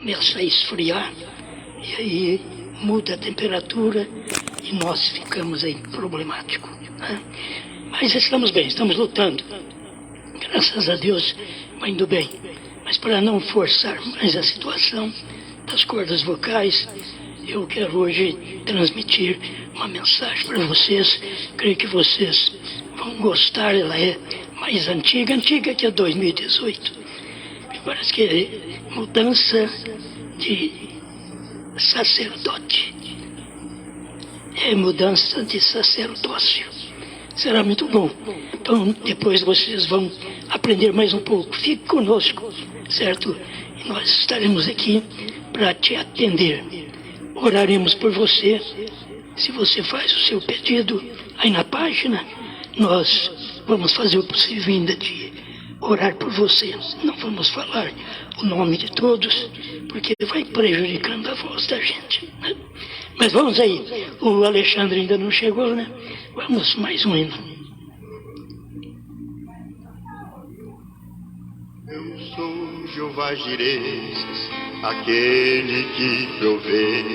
começa a esfriar, e aí muda a temperatura e nós ficamos aí problemático, né? Mas estamos bem, estamos lutando. Graças a Deus vai indo bem. Mas para não forçar mais a situação das cordas vocais, eu quero hoje transmitir uma mensagem para vocês. Creio que vocês vão gostar. Ela é mais antiga que é 2018. Me parece que é mudança de sacerdote. É mudança de sacerdócio. Será muito bom. Então, depois vocês vão aprender mais um pouco. Fique conosco, certo? E nós estaremos aqui para te atender. Oraremos por você. Se você faz o seu pedido aí na página, nós vamos fazer o possível ainda de orar por você. Não vamos falar o nome de todos, porque vai prejudicando a voz da gente, né? Mas vamos aí. O Alexandre ainda não chegou, né? Vamos mais um hino. Eu sou Jeová Jireh, aquele que provê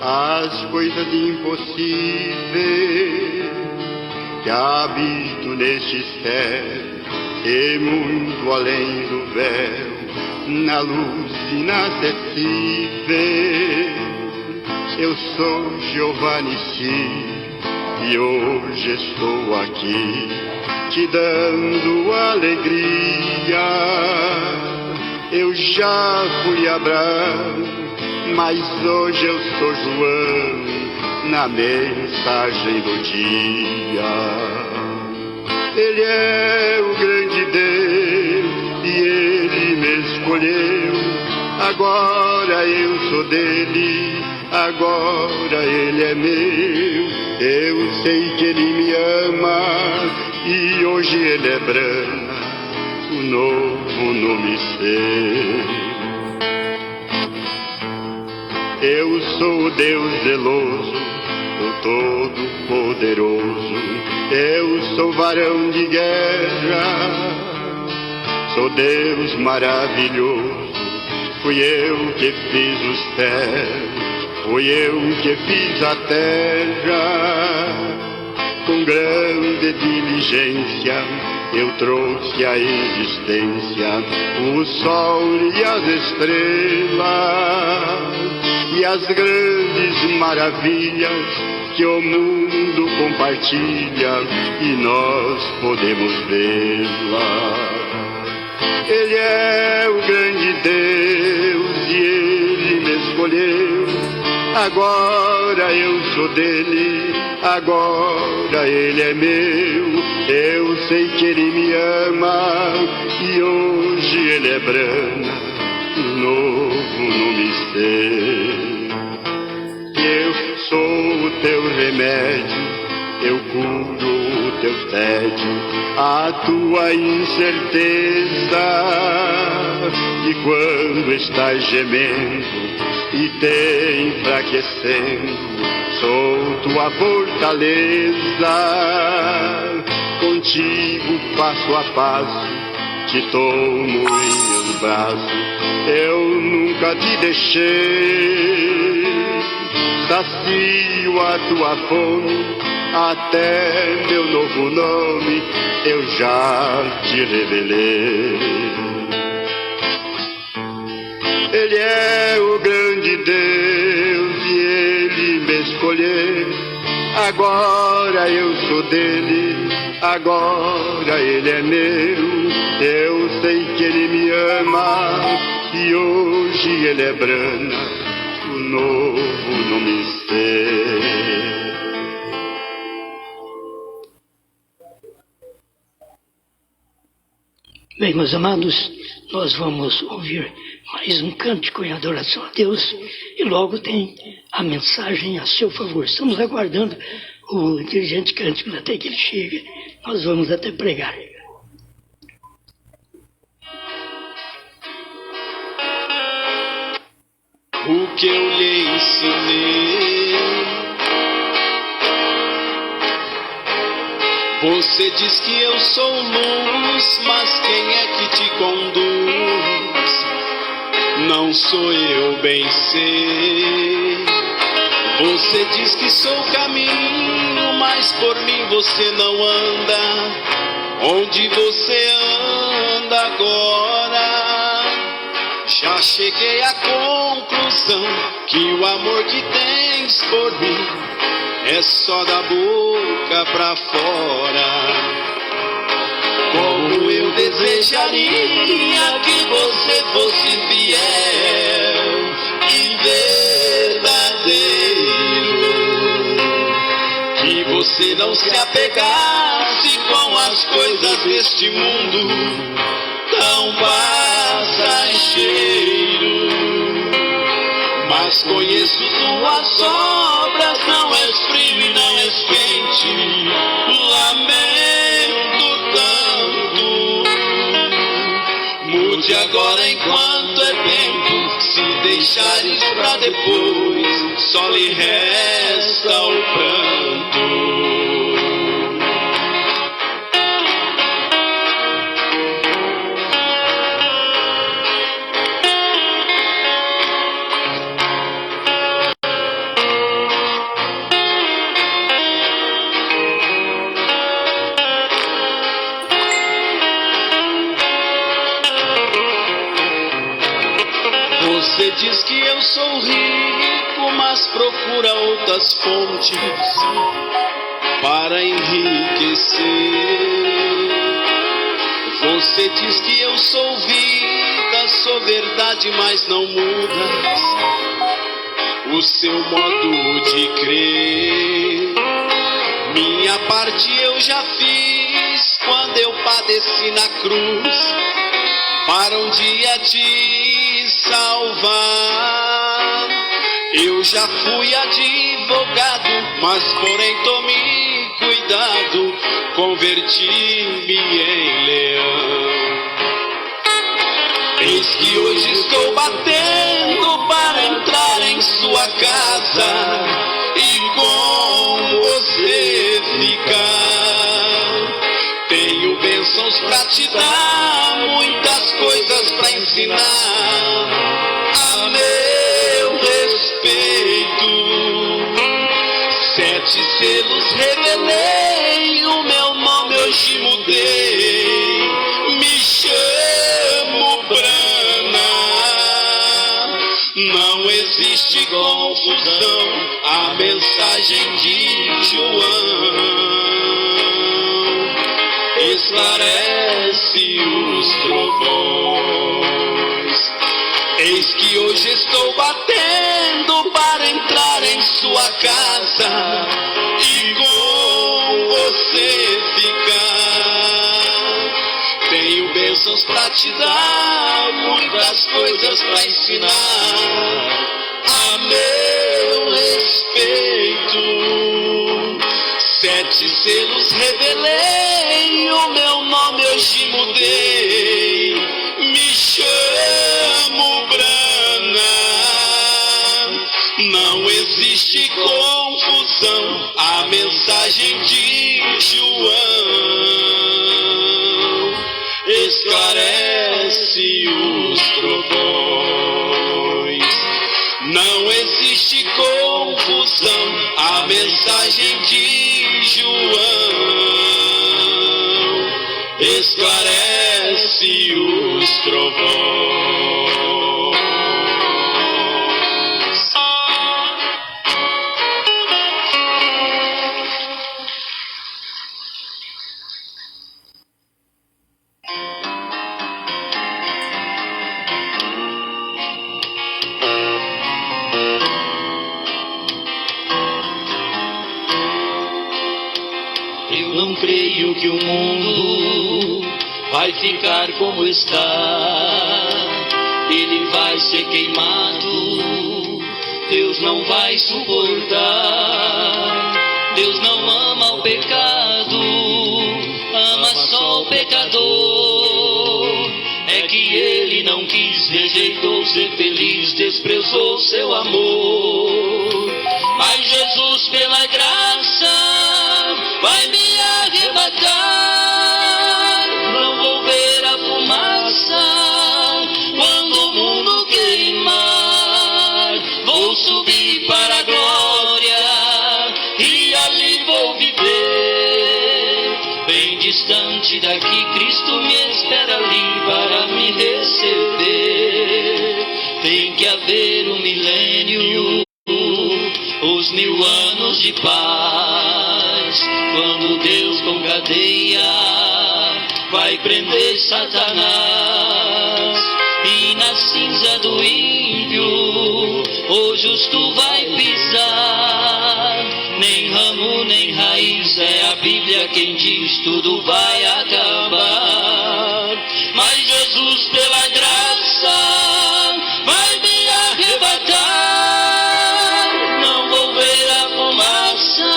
as coisas impossíveis, que habito neste céu e muito além do véu, na luz inacessível. Eu sou Jeová Nissi e hoje estou aqui te dando alegria. Eu já fui Abraão, mas hoje eu sou João, na mensagem do dia. Ele é o grande Deus e Ele me escolheu. Agora eu sou dele, agora Ele é meu. Eu sei que Ele me ama e hoje Ele é brana, o novo nome seu. Eu sou o Deus zeloso, o Todo-Poderoso. Eu sou varão de guerra, sou Deus maravilhoso. Fui eu que fiz os céus, fui eu que fiz a terra. Com grande diligência eu trouxe à existência o sol e as estrelas e as grandes maravilhas que o mundo compartilha e nós podemos vê-la. Ele é o grande Deus e Ele me escolheu. Agora eu sou dele, agora Ele é meu. Eu sei que Ele me ama e hoje Ele é brana, um novo nome seu. Eu sou o teu remédio, eu curo o teu tédio, a tua incerteza. E quando estás gemendo e te enfraquecendo, sou tua fortaleza. Contigo passo a passo te tomo em meus braços, eu nunca te deixei. Sacio a tua fome, até meu novo nome eu já te revelei. Ele é o grande Deus e Ele me escolheu. Agora eu sou dele, agora Ele é meu. Eu sei que Ele me ama e hoje Ele é brana, o novo nome seu. Bem, meus amados, nós vamos ouvir mais um cântico em adoração a Deus e logo tem a mensagem a seu favor. Estamos aguardando o dirigente cântico até que ele chegue. Nós vamos até pregar. O que eu lhe ensinei, você diz que eu sou luz, mas quem é que te conduz? não sou eu, bem sei. Você diz que sou o caminho, mas por mim você não anda. Onde você anda agora? Já cheguei à conclusão que o amor que tens por mim é só da boca pra fora. Como eu desejaria que você fosse fiel e verdadeiro, que você não se apegasse com as coisas deste mundo tão passageiro. Mas conheço tuas obras, não és frio e não és quente. Lamento tanto. Mude agora enquanto é tempo. Se deixares pra depois, só lhe resta o pranto. Você diz que eu sou rico, mas procura outras fontes para enriquecer. Você diz que eu sou vida, sou verdade, mas não mudas o seu modo de crer. Minha parte eu já fiz quando eu padeci na cruz, para um dia te salvar. Eu já fui advogado, mas porém tome cuidado, converti-me em leão. Eis que hoje estou batendo para entrar em sua casa e com você ficar. Tenho bênçãos pra te dar, muitas coisas pra ensinar a meu respeito. 7 selos revelei, o meu nome hoje mudei. Me chamo Brana. Não existe confusão, a mensagem de João esclarece os trovões. Eis que hoje estou batendo para entrar em sua casa e com você ficar. Tenho bênçãos pra te dar, muitas coisas pra ensinar a meu respeito. 7 selos revelei, o meu nome hoje mudei. Me chamo Brana. Não existe confusão, a mensagem de João esclarece os trovões. Não existe confusão, a mensagem de João esclarece os trovões. Eu não creio que o mundo vai ficar como está. Ele vai ser queimado, Deus não vai suportar. Deus não ama o pecado, ama só o pecador. É que ele não quis, rejeitou ser feliz, desprezou seu amor. Mas Jesus, pela graça, vai me arrebatar. Não vou ver a fumaça quando o mundo quer. tem que haver um milênio, os 1000 anos de paz, quando Deus com cadeia vai prender Satanás, e na cinza do ímpio o justo vai pisar. Nem ramo nem raiz, é a Bíblia quem diz, tudo vai acabar. Mas Jesus, pela graça, vai me arrebatar. Não vou ver a fumaça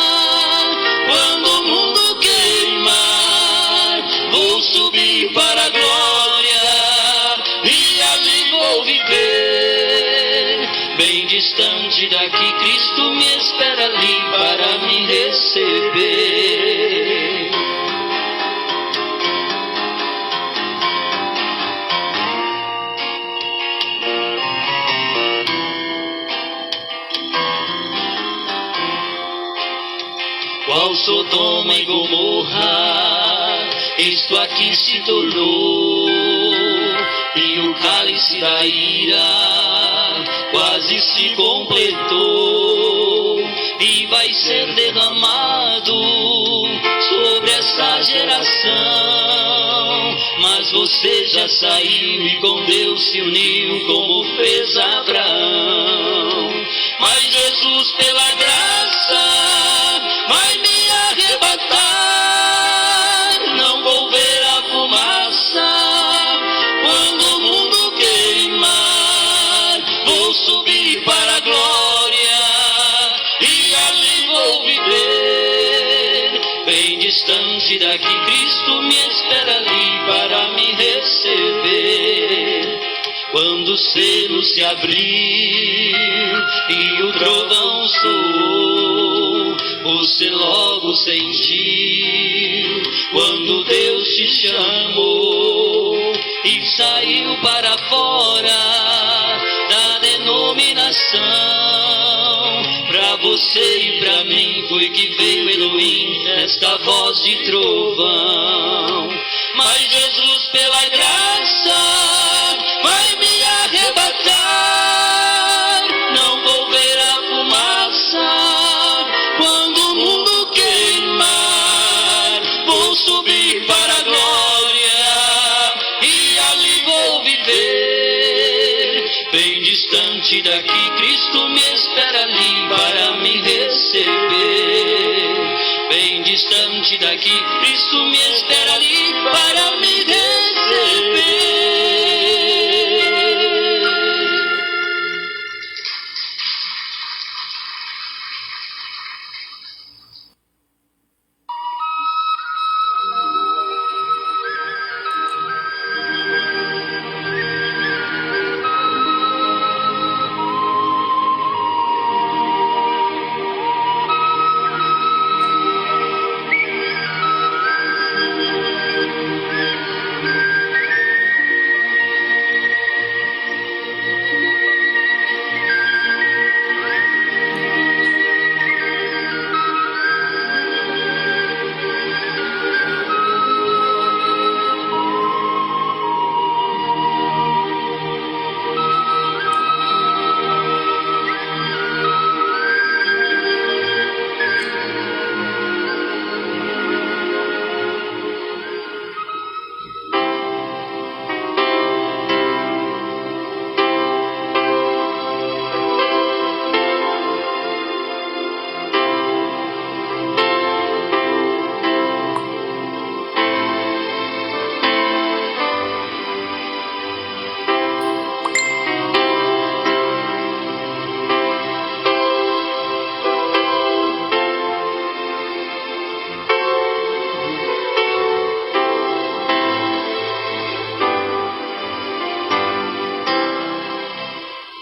quando o mundo queimar. Vou subir para a glória e ali vou viver. Bem distante daqui, Cristo me espera ali para me receber. Qual Sodoma e Gomorra, isto aqui se tornou, e o cálice da ira quase se completou, e vai ser derramado sobre essa geração. Mas você já saiu e com Deus se uniu, como fez Abraão. Mas Jesus, pela graça, vai me arrebatar. Não vou ver a fumaça quando o mundo queimar. Vou subir para a glória e ali vou viver. Bem distante daqui, Cristo me espera ali para me receber. Quando o selo se abriu e o trovão soou, você logo sentiu quando Deus te chamou e saiu para fora da denominação. Pra você e pra mim foi que veio Elohim, esta voz de trovão. Mas Jesus, pela graça, vai me arrebatar. Não vou ver a fumaça quando o mundo queimar. Vou subir para a glória e ali vou viver. Bem distante daqui, Cristo me espera ali para me receber. Bem distante daqui, Cristo me espera ali para me receber.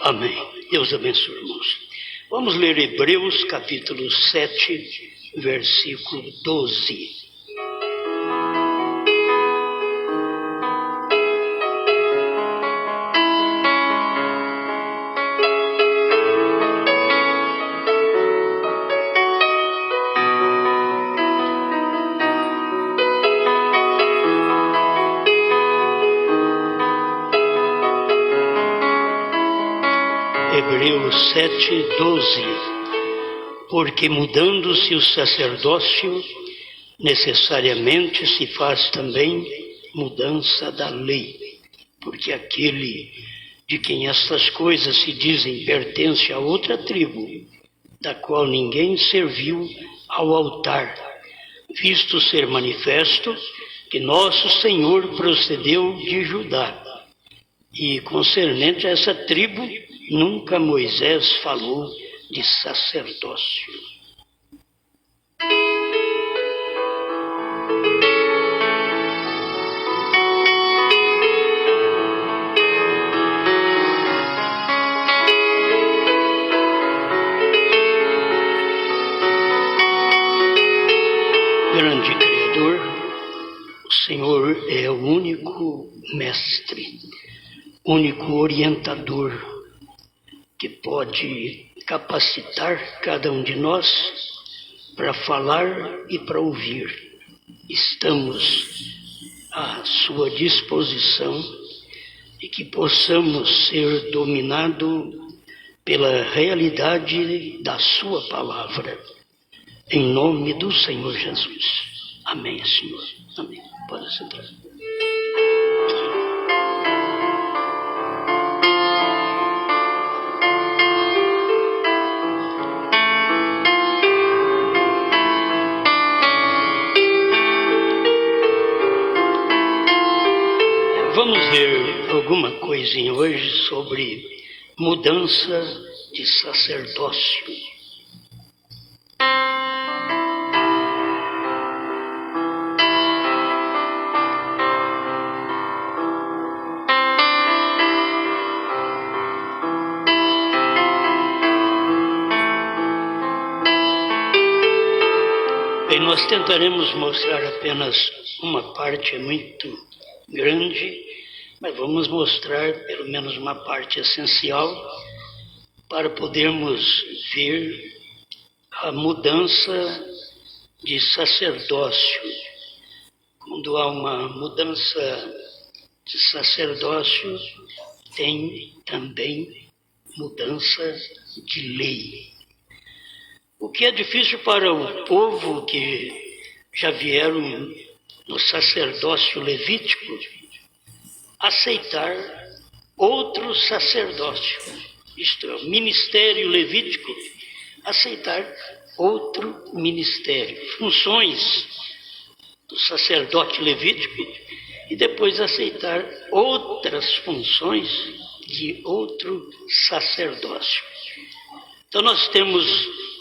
Amém. Deus abençoe, irmãos. Vamos ler Hebreus capítulo 7, versículo 12. Hebreus 7:12. Porque mudando-se o sacerdócio, necessariamente se faz também mudança da lei. Porque aquele de quem estas coisas se dizem pertence a outra tribo, da qual ninguém serviu ao altar, visto ser manifesto que nosso Senhor procedeu de Judá. E concernente a essa tribo, nunca Moisés falou de sacerdócio. Grande Criador, o Senhor é o único mestre, único orientador que pode capacitar cada um de nós para falar e para ouvir. Estamos à sua disposição e que possamos ser dominados pela realidade da sua palavra. Em nome do Senhor Jesus. Amém, Senhor. Amém. Pode sentar. Vamos ver alguma coisinha hoje sobre mudança de sacerdócio. Bem, nós tentaremos mostrar apenas uma parte muito grande, mas vamos mostrar pelo menos uma parte essencial para podermos ver a mudança de sacerdócio. Quando há uma mudança de sacerdócio, tem também mudança de lei. O que é difícil para o povo que já vieram no sacerdócio levítico, aceitar outro sacerdócio, isto é, o ministério levítico, aceitar outro ministério, funções do sacerdote levítico e depois aceitar outras funções de outro sacerdócio. Então nós temos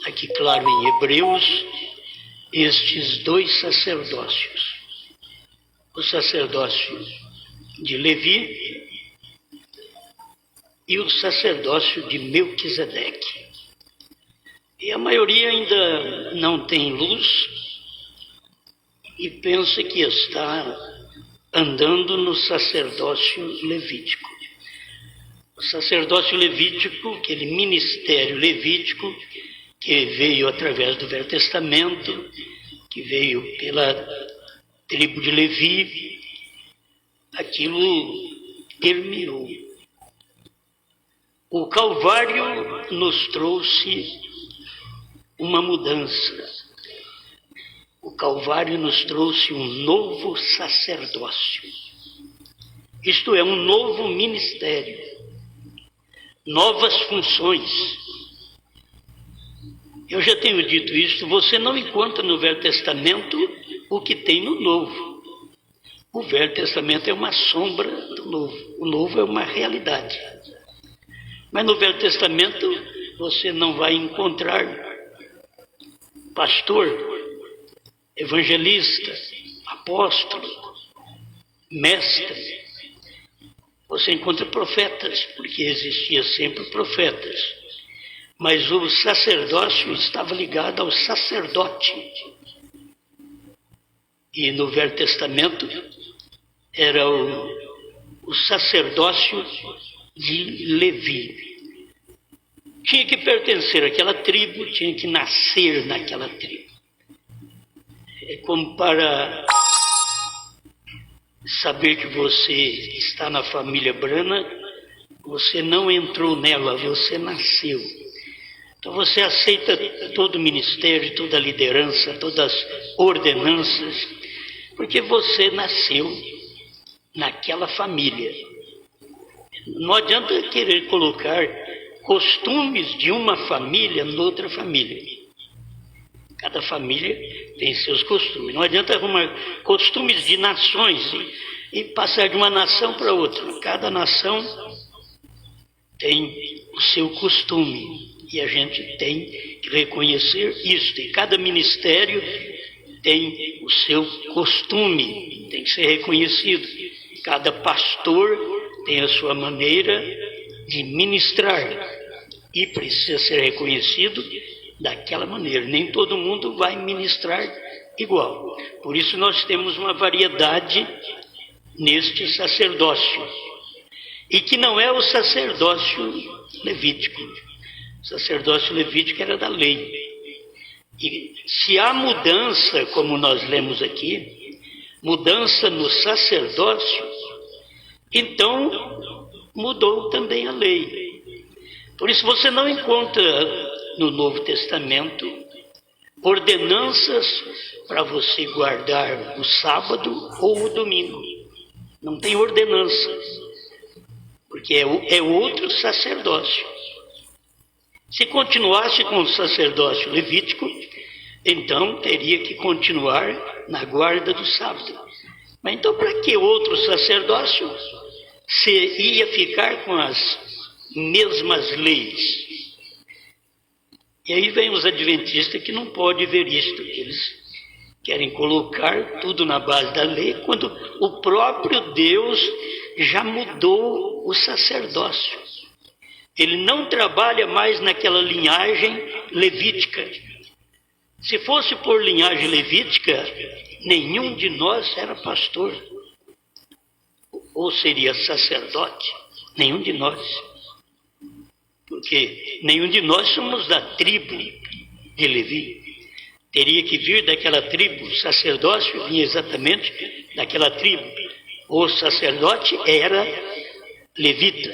aqui, claro, em Hebreus, estes dois sacerdócios. O sacerdócio de Levi e o sacerdócio de Melquisedeque. E a maioria ainda não tem luz e pensa que está andando no sacerdócio levítico. O sacerdócio levítico, aquele ministério levítico que veio através do Velho Testamento, que veio pela tribo de Levi, aquilo terminou. O Calvário nos trouxe uma mudança. O Calvário nos trouxe um novo sacerdócio. Isto é, um novo ministério, novas funções. Eu já tenho dito isso, você não encontra no Velho Testamento o que tem no Novo. O Velho Testamento é uma sombra do Novo. O Novo é uma realidade. Mas no Velho Testamento você não vai encontrar pastor, evangelista, apóstolo, mestre. Você encontra profetas, porque existia sempre profetas. Mas o sacerdócio estava ligado ao sacerdote. E no Velho Testamento era o sacerdócio de Levi. Tinha que pertencer àquela tribo, tinha que nascer naquela tribo. É como para saber que você está na família Brana, Você não entrou nela, você nasceu. Então você aceita todo o ministério, toda a liderança, todas as ordenanças, porque você nasceu naquela família. Não adianta querer colocar costumes de uma família noutra família. Cada família tem seus costumes. Não adianta arrumar costumes de nações e passar de uma nação para outra. Cada nação tem o seu costume e a gente tem que reconhecer isso. E cada ministério tem o seu costume, tem que ser reconhecido. Cada pastor tem a sua maneira de ministrar e precisa ser reconhecido daquela maneira. Nem todo mundo vai ministrar igual. Por isso nós temos uma variedade neste sacerdócio. E que não é o sacerdócio levítico. O sacerdócio levítico era da lei. E se há mudança, como nós lemos aqui, mudança no sacerdócio, então mudou também a lei. Por isso você não encontra no Novo Testamento ordenanças para você guardar o sábado ou o domingo. Não tem ordenanças, porque é outro sacerdócio. Se continuasse com o sacerdócio levítico, então teria que continuar na guarda do sábado. Mas então para que outro sacerdócio se ia ficar com as mesmas leis? E aí vem os adventistas que não podem ver isto. Eles querem colocar tudo na base da lei, quando o próprio Deus já mudou o sacerdócio. Ele não trabalha mais naquela linhagem levítica. Se fosse por linhagem levítica, nenhum de nós era pastor. Ou seria sacerdote. Nenhum de nós. Porque nenhum de nós somos da tribo de Levi. Teria que vir daquela tribo. O sacerdócio vinha exatamente daquela tribo. O sacerdote era levita.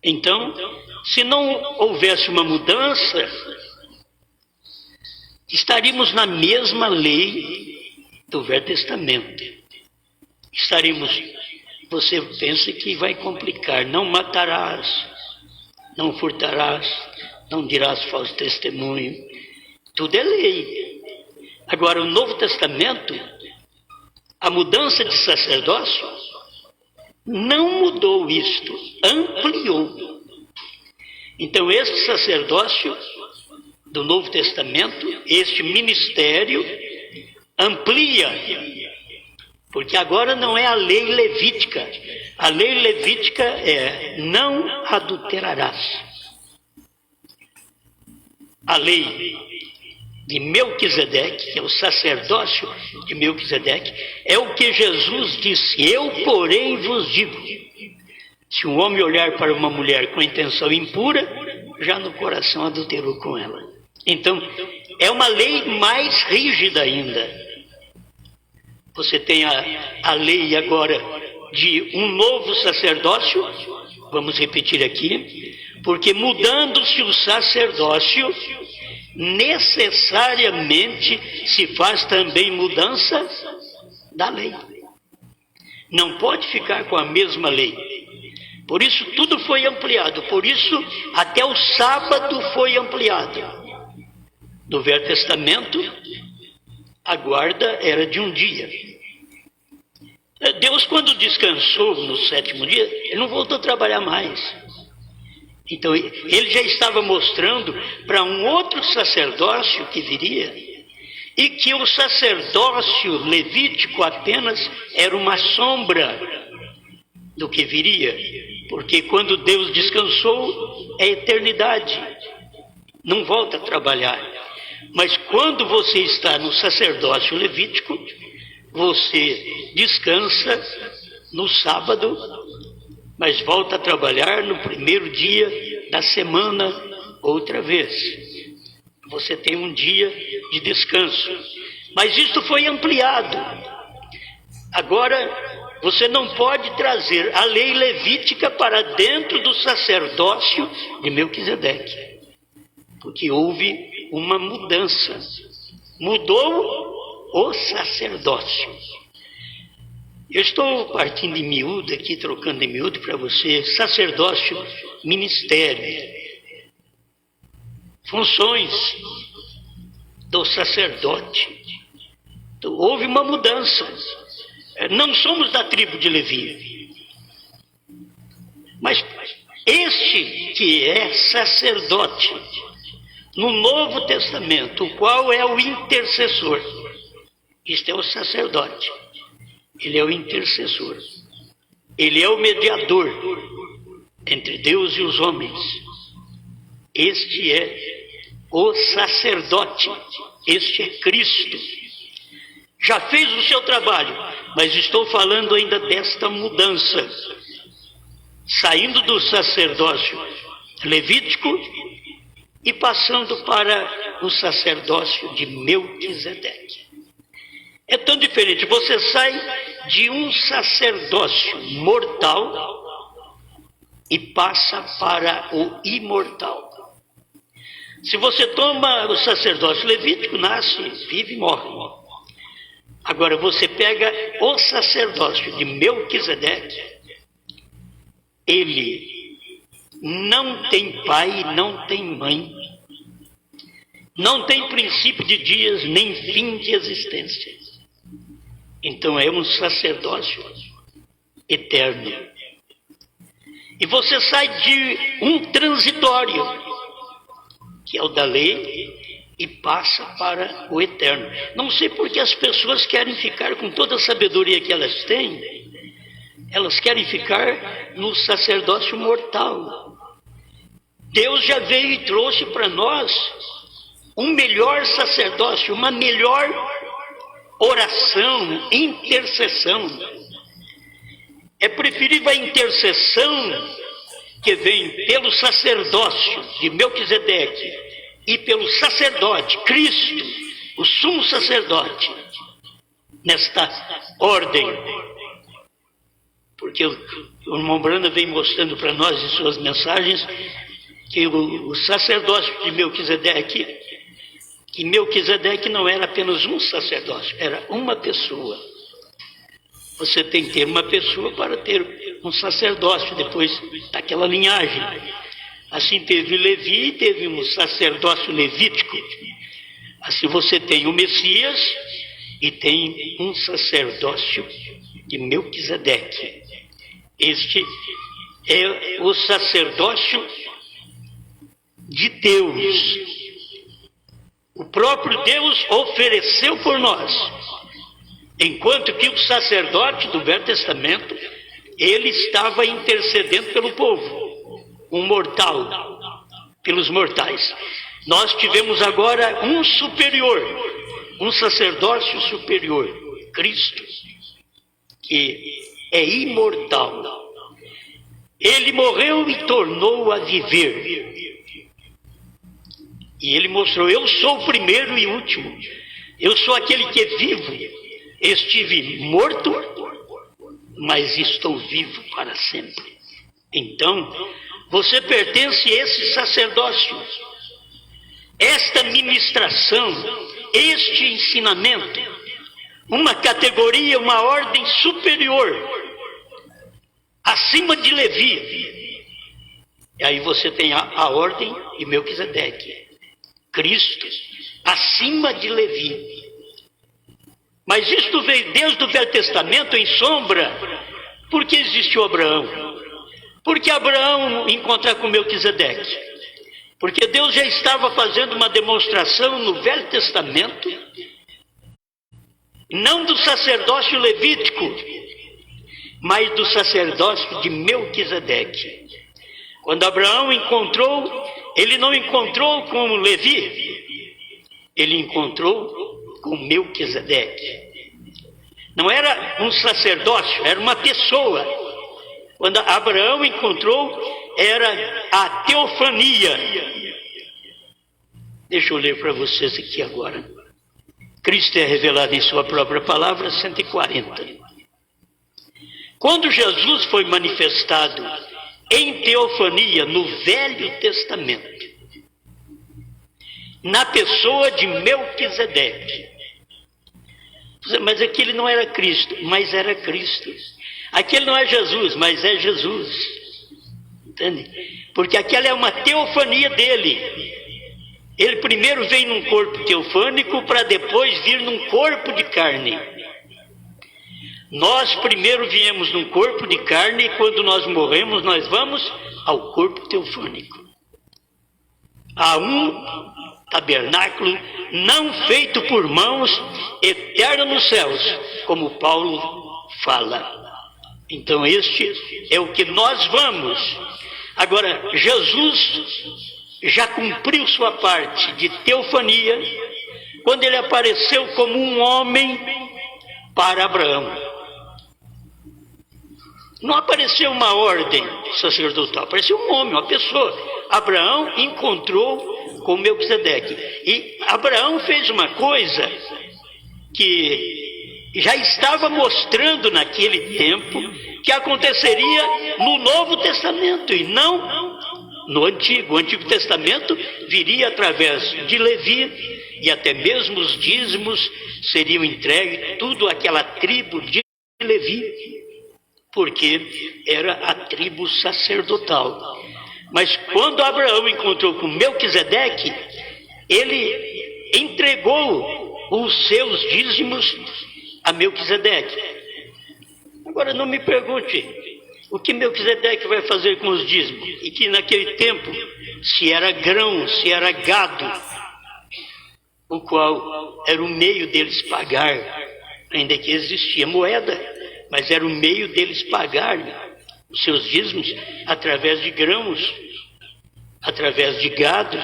Então, se não houvesse uma mudança, estaríamos na mesma lei do Velho Testamento. Você pensa que vai complicar, não matarás, não furtarás, não dirás falso testemunho, tudo é lei. Agora, o Novo Testamento, a mudança de sacerdócio, não mudou isto, ampliou. Então, este sacerdócio do Novo Testamento, este ministério, amplia, porque agora não é a lei levítica. A lei levítica é: não adulterarás. A lei de Melquisedeque, que é o sacerdócio de Melquisedeque, é o que Jesus disse: eu, porém, vos digo, se um homem olhar para uma mulher com intenção impura, já no coração adulterou com ela. Então, é uma lei mais rígida ainda. Você tem a lei agora de um novo sacerdócio, vamos repetir aqui, porque mudando-se o sacerdócio, necessariamente se faz também mudança da lei. Não pode ficar com a mesma lei. Por isso tudo foi ampliado. Por isso até o sábado foi ampliado. No Velho Testamento, a guarda era de um dia. Deus, quando descansou no sétimo dia, ele não voltou a trabalhar mais. Então, ele já estava mostrando para um outro sacerdócio que viria, e que o sacerdócio levítico apenas era uma sombra do que viria, porque quando Deus descansou, é eternidade, não volta a trabalhar. Mas quando você está no sacerdócio levítico, você descansa no sábado, mas volta a trabalhar no primeiro dia da semana outra vez. Você tem um dia de descanso. Mas isto foi ampliado. Agora, você não pode trazer a lei levítica para dentro do sacerdócio de Melquisedeque, porque houve uma mudança. Mudou o sacerdócio. Eu estou partindo em miúdo aqui, trocando em miúdo para você. Sacerdócio, ministério, funções do sacerdote. Então, houve uma mudança. Não somos da tribo de Levi, mas este que é sacerdote no Novo Testamento, o qual é o intercessor. Este é o sacerdote. Ele é o intercessor. Ele é o mediador entre Deus e os homens. Este é o sacerdote. Este é Cristo. Já fez o seu trabalho, mas estou falando ainda desta mudança. Saindo do sacerdócio levítico e passando para o sacerdócio de Melquisedeque. É tão diferente. Você sai de um sacerdócio mortal e passa para o imortal. Se você toma o sacerdócio levítico, nasce, vive e morre. Agora você pega o sacerdócio de Melquisedeque, ele não tem pai, não tem mãe, não tem princípio de dias, nem fim de existência. Então é um sacerdócio eterno. E você sai de um transitório, que é o da lei, e passa para o eterno. Não sei por que as pessoas querem ficar com toda a sabedoria que elas têm, elas querem ficar no sacerdócio mortal. Deus já veio e trouxe para nós um melhor sacerdócio, uma melhor oração, intercessão. É preferível a intercessão que vem pelo sacerdócio de Melquisedeque e pelo sacerdote, Cristo, o sumo sacerdote, nesta ordem. Porque o irmão Branda vem mostrando para nós em suas mensagens que o sacerdócio de Melquisedeque, que Melquisedeque não era apenas um sacerdócio, era uma pessoa. Você tem que ter uma pessoa para ter um sacerdócio depois daquela linhagem. Assim teve Levi, teve um sacerdócio levítico. Assim você tem o Messias e tem um sacerdócio de Melquisedeque. Este é o sacerdócio de Deus. O próprio Deus ofereceu por nós. Enquanto que o sacerdote do Velho Testamento, ele estava intercedendo pelo povo. Um mortal, pelos mortais. Nós tivemos agora um superior, um sacerdócio superior, Cristo, que é imortal. Ele morreu e tornou a viver. E ele mostrou: eu sou o primeiro e último. Eu sou aquele que é vivo. Estive morto, mas estou vivo para sempre. Então, você pertence a esse sacerdócio, esta ministração, este ensinamento, uma categoria, uma ordem superior, acima de Levi. E aí você tem a ordem de Melquisedeque, Cristo, acima de Levi. Mas isto veio desde o Velho Testamento em sombra, porque existiu Abraão. Porque Abraão encontrar com Melquisedeque? Porque Deus já estava fazendo uma demonstração no Velho Testamento, não do sacerdócio levítico, mas do sacerdócio de Melquisedeque. Quando Abraão encontrou, ele não encontrou com Levi, ele encontrou com Melquisedeque. Não era um sacerdócio, era uma pessoa. Quando Abraão encontrou, era a teofania. Deixa eu ler para vocês aqui agora. Cristo é revelado em sua própria palavra, 140. Quando Jesus foi manifestado em teofania no Velho Testamento, na pessoa de Melquisedeque, mas aquele não era Cristo, mas era Cristo. Aquele não é Jesus, mas é Jesus. Entende? Porque aquela é uma teofania dele. Ele primeiro vem num corpo teofânico para depois vir num corpo de carne. Nós primeiro viemos num corpo de carne e quando nós morremos nós vamos ao corpo teofânico. Há um tabernáculo não feito por mãos, eterno nos céus, como Paulo fala. Então este é o que nós vamos. Agora, Jesus já cumpriu sua parte de teofania quando ele apareceu como um homem para Abraão. Não apareceu uma ordem sacerdotal, apareceu um homem, uma pessoa. Abraão encontrou com Melquisedeque. E Abraão fez uma coisa que já estava mostrando naquele tempo que aconteceria no Novo Testamento e não no Antigo. O Antigo Testamento viria através de Levi e até mesmo os dízimos seriam entregues, tudo aquela tribo de Levi, porque era a tribo sacerdotal. Mas quando Abraão encontrou com Melquisedeque, ele entregou os seus dízimos a Melquisedeque. Agora não me pergunte o que Melquisedeque vai fazer com os dízimos. E que naquele tempo, se era grão, se era gado, o qual era o meio deles pagar, ainda que existia moeda, mas era o meio deles pagar os seus dízimos através de grãos, através de gado.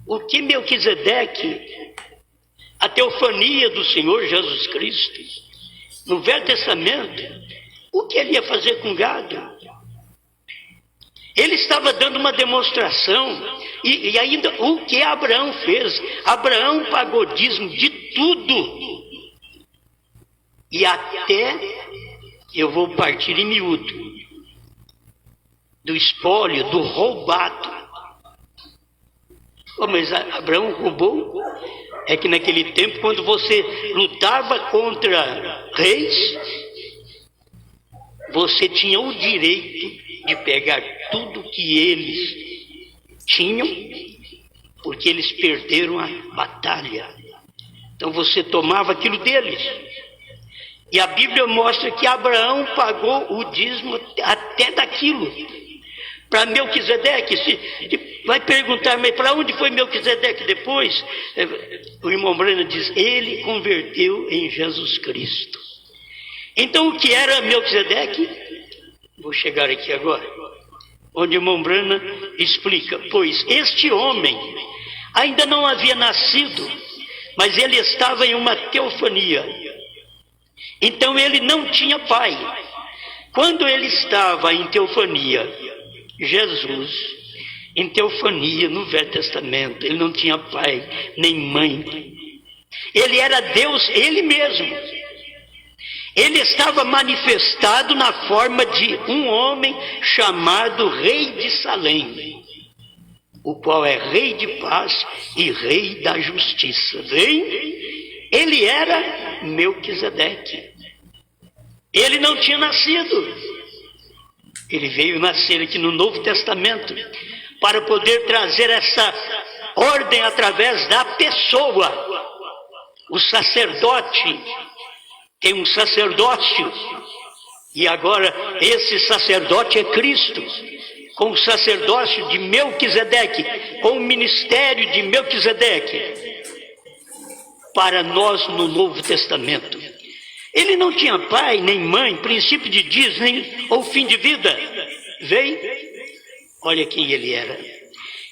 O que Melquisedeque, a teofania do Senhor Jesus Cristo, no Velho Testamento, o que ele ia fazer com gado? Ele estava dando uma demonstração, e ainda o que Abraão fez? Abraão pagou dízimo de tudo, e até, eu vou partir em miúdo, do espólio, do roubado. Oh, mas Abraão roubou? É que naquele tempo, quando você lutava contra reis, você tinha o direito de pegar tudo que eles tinham, porque eles perderam a batalha. Então você tomava aquilo deles. E a Bíblia mostra que Abraão pagou o dízimo até daquilo. Para Melquisedeque, vai perguntar, mas para onde foi Melquisedeque depois? O irmão Brana diz, ele converteu em Jesus Cristo. Então o que era Melquisedeque? Vou chegar aqui agora, onde o irmão Brana explica, pois este homem ainda não havia nascido, mas ele estava em uma teofania. Então ele não tinha pai. Quando ele estava em teofania, Jesus, em teofania no Velho Testamento, ele não tinha pai nem mãe. Ele era Deus, ele mesmo. Ele estava manifestado na forma de um homem chamado Rei de Salém, o qual é Rei de paz e Rei da justiça. Ele era Melquisedeque. Ele não tinha nascido. Ele veio nascer aqui no Novo Testamento para poder trazer essa ordem através da pessoa. O sacerdote tem um sacerdócio e agora esse sacerdote é Cristo, com o sacerdócio de Melquisedeque, com o ministério de Melquisedeque para nós no Novo Testamento. Ele não tinha pai, nem mãe, princípio de dias, nem ou fim de vida. Veio, olha quem ele era.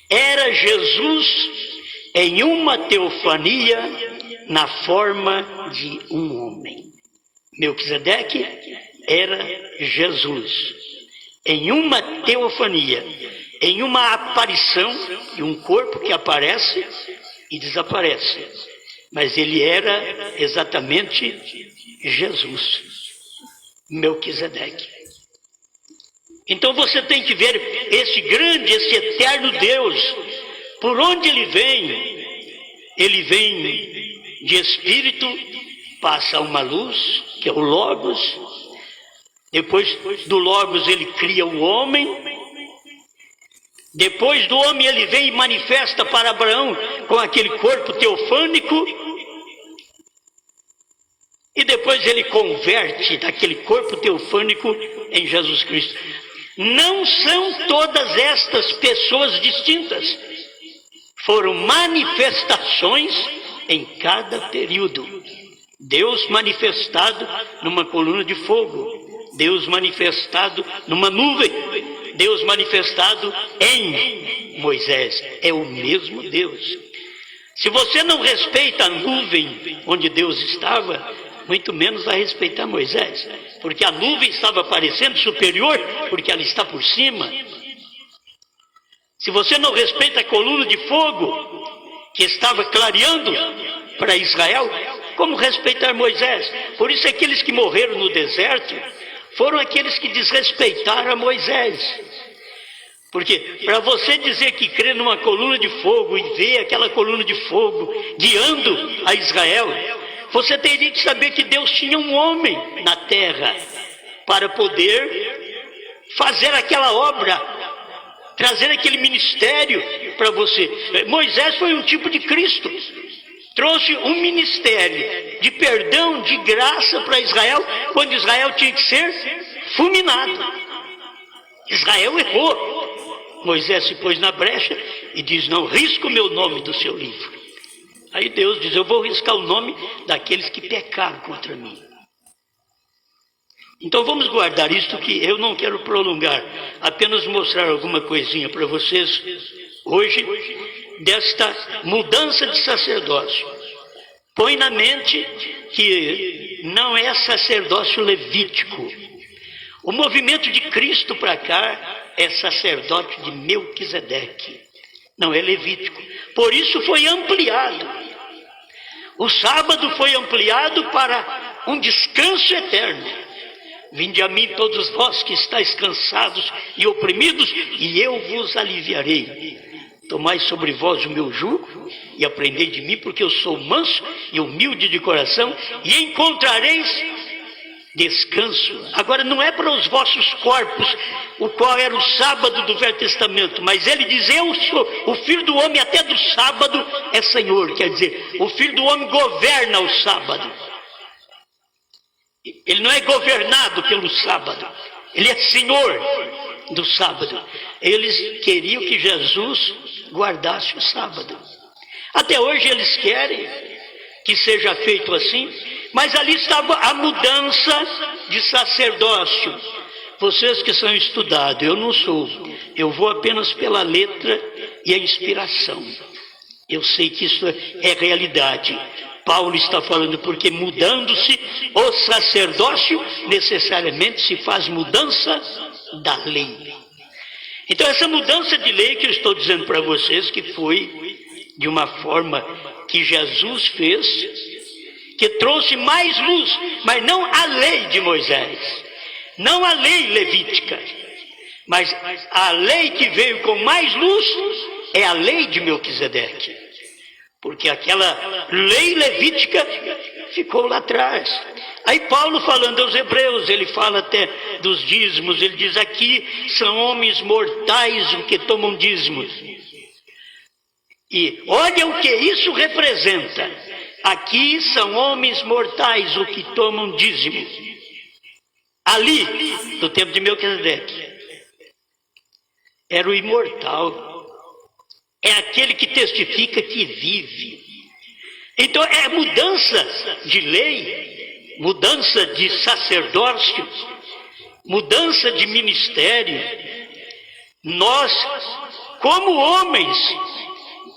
Era Jesus em uma teofania na forma de um homem. Melquisedeque era Jesus em uma teofania, em uma aparição de um corpo que aparece e desaparece. Mas ele era exatamente Jesus. Melquisedeque. Então você tem que ver esse grande, esse eterno Deus. Por onde ele vem? Ele vem de espírito, passa uma luz, que é o Logos. Depois do Logos ele cria o homem. Depois do homem ele vem e manifesta para Abraão com aquele corpo teofânico. E depois ele converte daquele corpo teofânico em Jesus Cristo. Não são todas estas pessoas distintas. Foram manifestações em cada período. Deus manifestado numa coluna de fogo. Deus manifestado numa nuvem. Deus manifestado em Moisés. É o mesmo Deus. Se você não respeita a nuvem onde Deus estava, muito menos vai respeitar Moisés. Porque a nuvem estava parecendo superior, porque ela está por cima. Se você não respeita a coluna de fogo, que estava clareando para Israel, como respeitar Moisés? Por isso aqueles que morreram no deserto foram aqueles que desrespeitaram a Moisés. Porque para você dizer que crê numa coluna de fogo e ver aquela coluna de fogo guiando a Israel, você teria que saber que Deus tinha um homem na terra para poder fazer aquela obra, trazer aquele ministério para você. Moisés foi um tipo de Cristo. Trouxe um ministério de perdão, de graça para Israel, quando Israel tinha que ser fulminado. Israel errou. Moisés se pôs na brecha e diz: não risca o meu nome do seu livro. Aí Deus diz: eu vou riscar o nome daqueles que pecaram contra mim. Então vamos guardar isto, que eu não quero prolongar, apenas mostrar alguma coisinha para vocês hoje, desta mudança de sacerdócio. Põe na mente que não é sacerdócio levítico. O movimento de Cristo para cá é sacerdote de Melquisedeque, não é levítico. Por isso foi ampliado. O sábado foi ampliado para um descanso eterno. Vinde a mim todos vós que estáis cansados e oprimidos, e eu vos aliviarei. Tomai sobre vós o meu jugo e aprendei de mim, porque eu sou manso e humilde de coração, e encontrareis descanso. Agora não é para os vossos corpos, o qual era o sábado do Velho Testamento, mas ele diz: eu sou o Filho do Homem, até do sábado é Senhor. Quer dizer, o Filho do Homem governa o sábado. Ele não é governado pelo sábado, ele é Senhor do sábado. Eles queriam que Jesus guardasse o sábado. Até hoje eles querem que seja feito assim, mas ali estava a mudança de sacerdócio. Vocês que são estudados, eu não sou, eu vou apenas pela letra e a inspiração. Eu sei que isso é realidade. Paulo está falando porque mudando-se o sacerdócio, necessariamente se faz mudança da lei. Então essa mudança de lei que eu estou dizendo para vocês, que foi de uma forma que Jesus fez, que trouxe mais luz, mas não a lei de Moisés, não a lei levítica, mas a lei que veio com mais luz é a lei de Melquisedeque. Porque aquela lei levítica ficou lá atrás. Aí Paulo, falando aos hebreus, ele fala até dos dízimos. Ele diz: aqui são homens mortais os que tomam dízimos. E olha o que isso representa. Aqui são homens mortais os que tomam dízimo. Ali, no tempo de Melquisedeque, era o imortal. É aquele que testifica que vive. Então é mudança de lei, mudança de sacerdócio, mudança de ministério. Nós, como homens,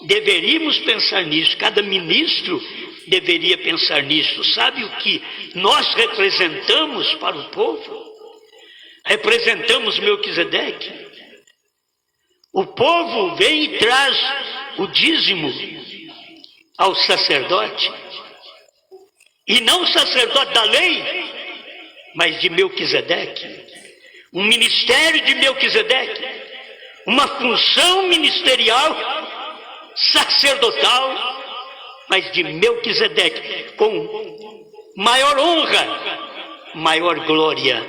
deveríamos pensar nisso. Cada ministro deveria pensar nisso. Sabe o que nós representamos para o povo? Representamos Melquisedeque. O povo vem e traz o dízimo ao sacerdote. E não o sacerdote da lei, mas de Melquisedeque, um ministério de Melquisedeque, uma função ministerial, sacerdotal, mas de Melquisedeque, com maior honra, maior glória.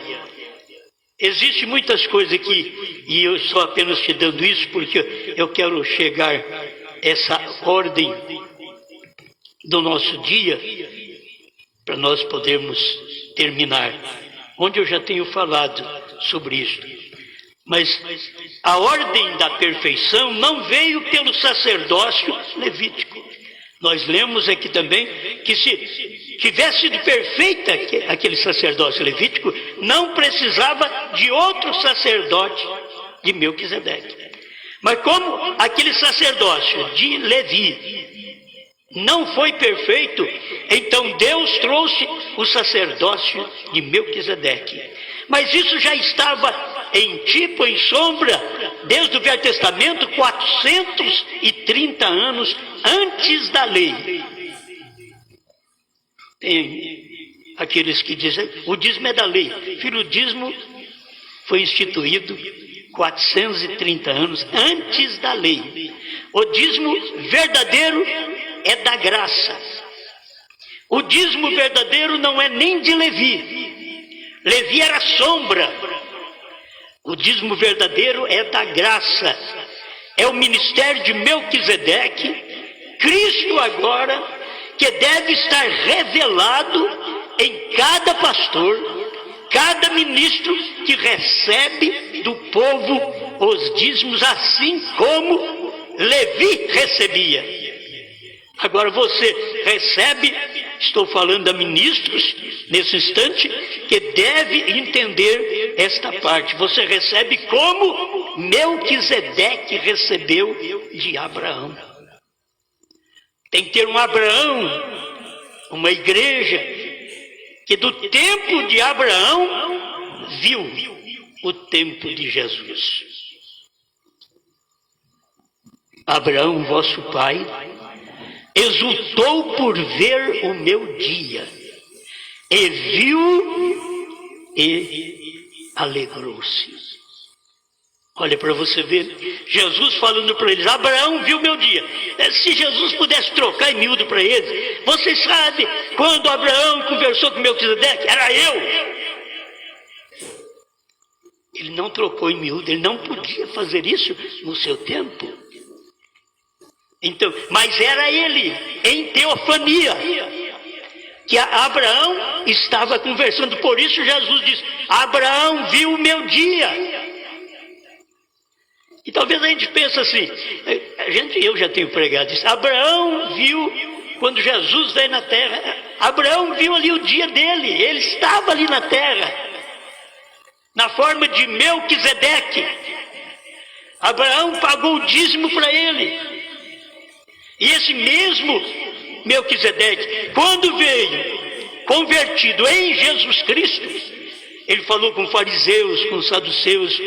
Existem muitas coisas aqui, e eu estou apenas te dando isso porque eu quero chegar a essa ordem do nosso dia, para nós podermos terminar, onde eu já tenho falado sobre isso. Mas a ordem da perfeição não veio pelo sacerdócio levítico. Nós lemos aqui também que se tivesse sido perfeita aquele sacerdócio levítico, não precisava de outro sacerdote de Melquisedeque. Mas como aquele sacerdócio de Levi não foi perfeito, então Deus trouxe o sacerdócio de Melquisedeque. Mas isso já estava em tipo, em sombra, desde o Velho Testamento, 430 anos antes da lei. Tem aqueles que dizem, o dízimo é da lei. Filho, o dízimo foi instituído 430 anos antes da lei. O dízimo verdadeiro é da graça. O dízimo verdadeiro não é nem de Levi. Levi era sombra. O dízimo verdadeiro é da graça. É o ministério de Melquisedeque, Cristo agora, que deve estar revelado em cada pastor, cada ministro que recebe do povo os dízimos, assim como Levi recebia. Agora você recebe, estou falando a ministros nesse instante, que deve entender esta parte. Você recebe como Melquisedeque recebeu de Abraão. Tem que ter um Abraão, uma igreja, que do tempo de Abraão viu o tempo de Jesus. Abraão, vosso pai, exultou por ver o meu dia, e viu e alegrou-se. Olha para você ver, Jesus falando para eles, Abraão viu meu dia. Se Jesus pudesse trocar em miúdo para eles, vocês sabem, quando Abraão conversou com Melquisedeque, era eu. Ele não trocou em miúdo, ele não podia fazer isso no seu tempo. Então, mas era ele, em teofania, que Abraão estava conversando. Por isso Jesus diz, Abraão viu o meu dia. E talvez a gente pense assim, eu já tenho pregado isso, Abraão viu, quando Jesus veio na terra, Abraão viu ali o dia dele, ele estava ali na terra, na forma de Melquisedeque. Abraão pagou o dízimo para ele. E esse mesmo Melquisedeque, quando veio convertido em Jesus Cristo, ele falou com fariseus, com saduceus,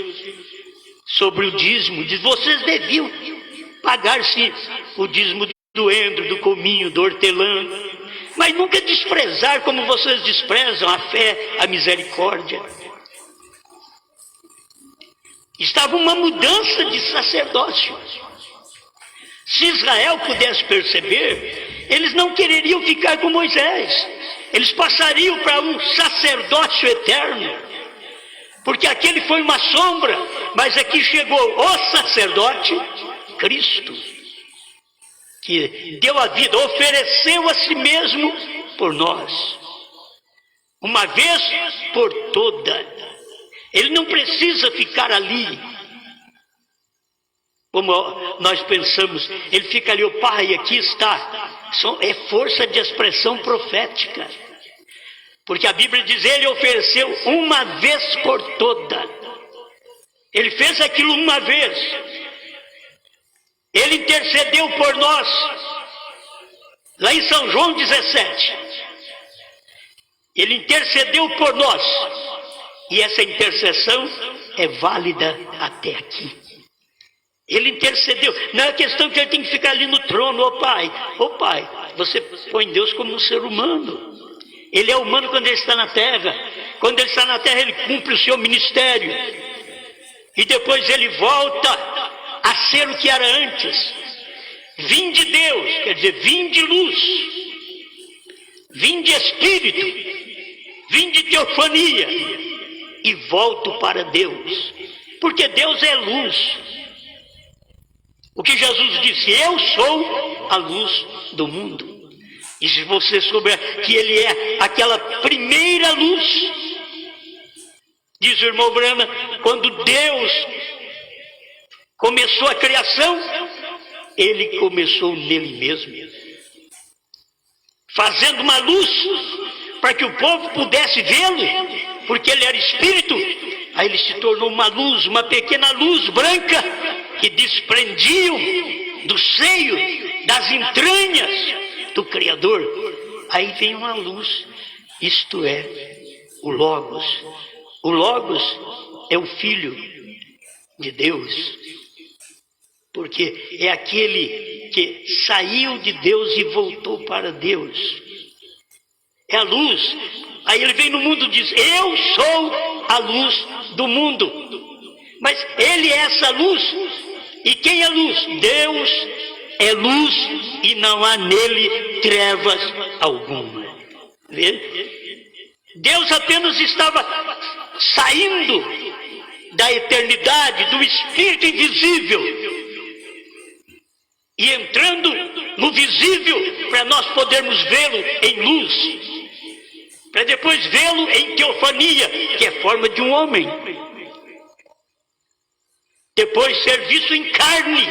sobre o dízimo, diz, vocês deviam pagar-se o dízimo do endro, do cominho, do hortelã, mas nunca desprezar como vocês desprezam a fé, a misericórdia. Estava uma mudança de sacerdócio. Se Israel pudesse perceber, eles não quereriam ficar com Moisés, eles passariam para um sacerdócio eterno, porque aquele foi uma sombra, mas aqui chegou o sacerdote, Cristo, que deu a vida, ofereceu a si mesmo por nós, uma vez por toda. Ele não precisa ficar ali, como nós pensamos, ele fica ali, o Pai, aqui está. É força de expressão profética. Porque a Bíblia diz, ele ofereceu uma vez por toda. Ele fez aquilo uma vez. Ele intercedeu por nós. Lá em São João 17. Ele intercedeu por nós. E essa intercessão é válida até aqui. Ele intercedeu. Não é questão que ele tem que ficar ali no trono, ô Pai, você põe Deus como um ser humano. Ele é humano quando ele está na terra. Quando ele está na terra, ele cumpre o seu ministério. E depois ele volta a ser o que era antes. Vinde Deus, quer dizer, vinde luz. Vinde Espírito. Vinde teofania. E volto para Deus. Porque Deus é luz. O que Jesus disse, eu sou a luz do mundo. E se você souber que ele é aquela primeira luz, diz o irmão Brana, quando Deus começou a criação, ele começou nele mesmo, fazendo uma luz para que o povo pudesse vê-lo, porque ele era espírito. Aí ele se tornou uma luz, uma pequena luz branca que desprendiam do seio, das entranhas do Criador. Aí vem uma luz, isto é, o Logos. O Logos é o Filho de Deus, porque é aquele que saiu de Deus e voltou para Deus. É a luz. Aí ele vem no mundo e diz, eu sou a luz do mundo. Mas ele é essa luz. E quem é luz? Deus é luz e não há nele trevas alguma. Vê? Deus apenas estava saindo da eternidade, do Espírito invisível, e entrando no visível para nós podermos vê-lo em luz, para depois vê-lo em teofania, que é forma de um homem. Depois ser visto em carne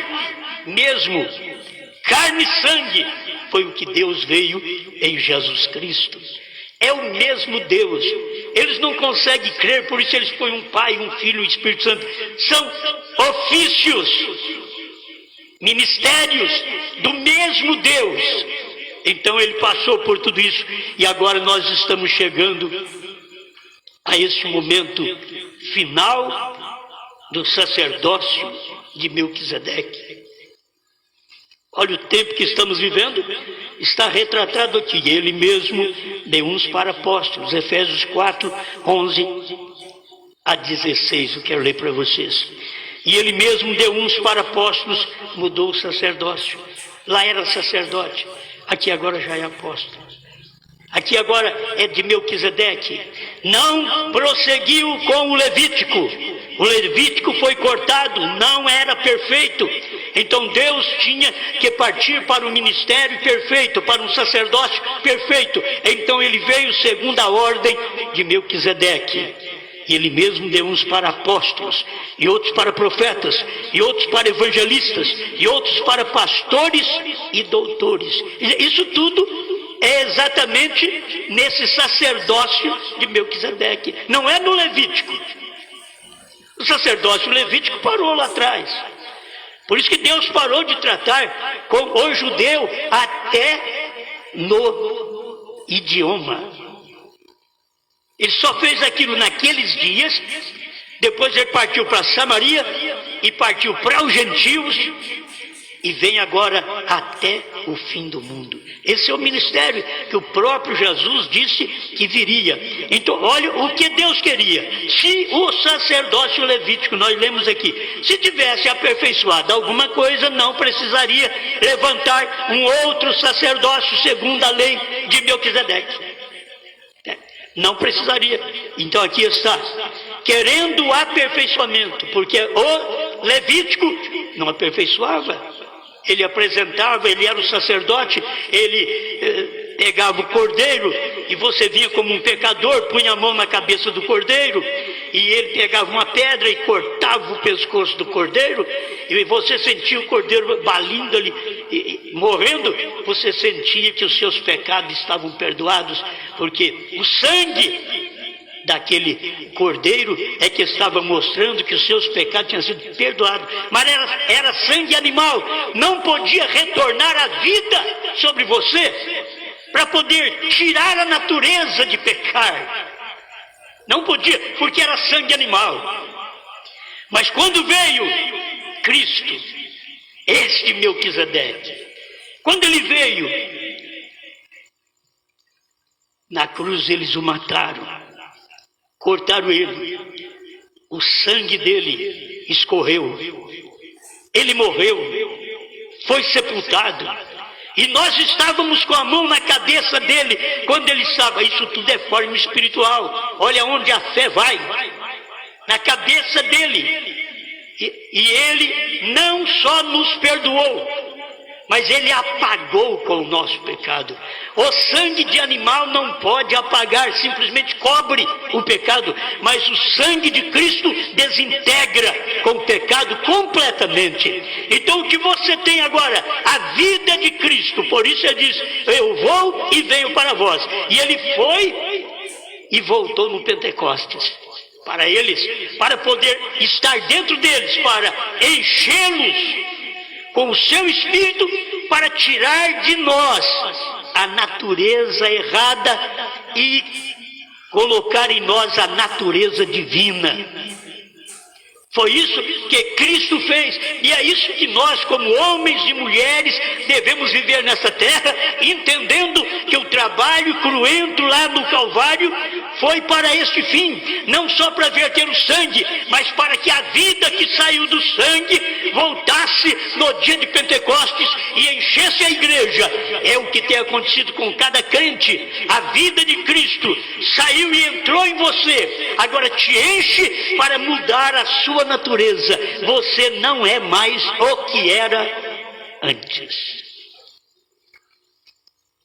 mesmo, carne e sangue, foi o que Deus veio em Jesus Cristo. É o mesmo Deus. Eles não conseguem crer, por isso eles põem um Pai, um Filho e um Espírito Santo. São ofícios, ministérios do mesmo Deus. Então ele passou por tudo isso e agora nós estamos chegando a esse momento final do sacerdócio de Melquisedeque. Olha o tempo que estamos vivendo, está retratado aqui. Ele mesmo deu uns para apóstolos. Efésios 4, 11 a 16, eu quero ler para vocês. E ele mesmo deu uns para apóstolos, mudou o sacerdócio. Lá era sacerdote, aqui agora já é apóstolo. Aqui agora é de Melquisedeque. Não prosseguiu com o Levítico. O Levítico foi cortado, não era perfeito. Então Deus tinha que partir para o ministério perfeito, para um sacerdócio perfeito. Então ele veio segundo a ordem de Melquisedeque. E ele mesmo deu uns para apóstolos, e outros para profetas, e outros para evangelistas, e outros para pastores e doutores. Isso tudo é exatamente nesse sacerdócio de Melquisedeque. Não é no Levítico. O sacerdócio levítico parou lá atrás. Por isso que Deus parou de tratar com o judeu até no idioma. Ele só fez aquilo naqueles dias, depois ele partiu para Samaria e partiu para os gentios e vem agora até o fim do mundo. Esse é o ministério que o próprio Jesus disse que viria. Então, olha o que Deus queria. Se o sacerdócio levítico, nós lemos aqui, se tivesse aperfeiçoado alguma coisa, não precisaria levantar um outro sacerdócio segundo a lei de Melquisedeque. Não precisaria. Então aqui está, querendo o aperfeiçoamento, porque o Levítico não aperfeiçoava. Ele apresentava, ele era o sacerdote, ele pegava o cordeiro e você vinha como um pecador, punha a mão na cabeça do cordeiro e ele pegava uma pedra e cortava o pescoço do cordeiro e você sentia o cordeiro balindo ali, e morrendo, você sentia que os seus pecados estavam perdoados, porque o sangue daquele cordeiro é que estava mostrando que os seus pecados tinham sido perdoados. Mas era sangue animal, não podia retornar a vida sobre você para poder tirar a natureza de pecar. Não podia, porque era sangue animal. Mas quando veio Cristo, este Melquisedeque, quando ele veio Na cruz eles o mataram, cortaram ele, o sangue dele escorreu, ele morreu, foi sepultado, e nós estávamos com a mão na cabeça dele, quando ele estava, isso tudo é forma espiritual, olha onde a fé vai, na cabeça dele, e ele não só nos perdoou, mas ele apagou com o nosso pecado. O sangue de animal não pode apagar, simplesmente cobre o pecado, mas o sangue de Cristo desintegra com o pecado completamente. Então o que você tem agora? A vida de Cristo, por isso ele diz, eu vou e venho para vós. E ele foi e voltou no Pentecostes. Para eles, para poder estar dentro deles, para enchê-los com o seu Espírito, para tirar de nós a natureza errada e colocar em nós a natureza divina. Foi isso que Cristo fez, e é isso que nós, como homens e mulheres, devemos viver nessa terra, entendendo que o trabalho cruento lá no Calvário foi para este fim, não só para verter o sangue, mas para que a vida que saiu do sangue voltasse no dia de Pentecostes e enchesse a igreja. É o que tem acontecido com cada crente. A vida de Cristo saiu e entrou em você, agora te enche para mudar a sua natureza. Você não é mais o que era antes.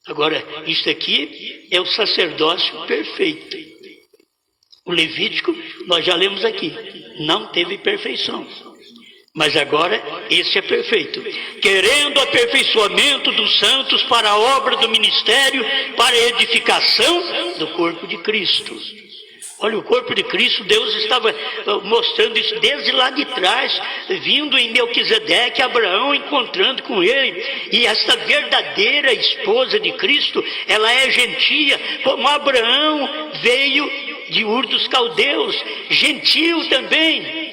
Agora, isto aqui é o sacerdócio perfeito. O Levítico, nós já lemos aqui, não teve perfeição. Mas agora, esse é perfeito. Querendo aperfeiçoamento dos santos para a obra do ministério, para a edificação do corpo de Cristo. Olha, o corpo de Cristo, Deus estava mostrando isso desde lá de trás, vindo em Melquisedeque, Abraão encontrando com ele, e esta verdadeira esposa de Cristo, ela é gentia, como Abraão veio de Ur dos Caldeus, gentil também.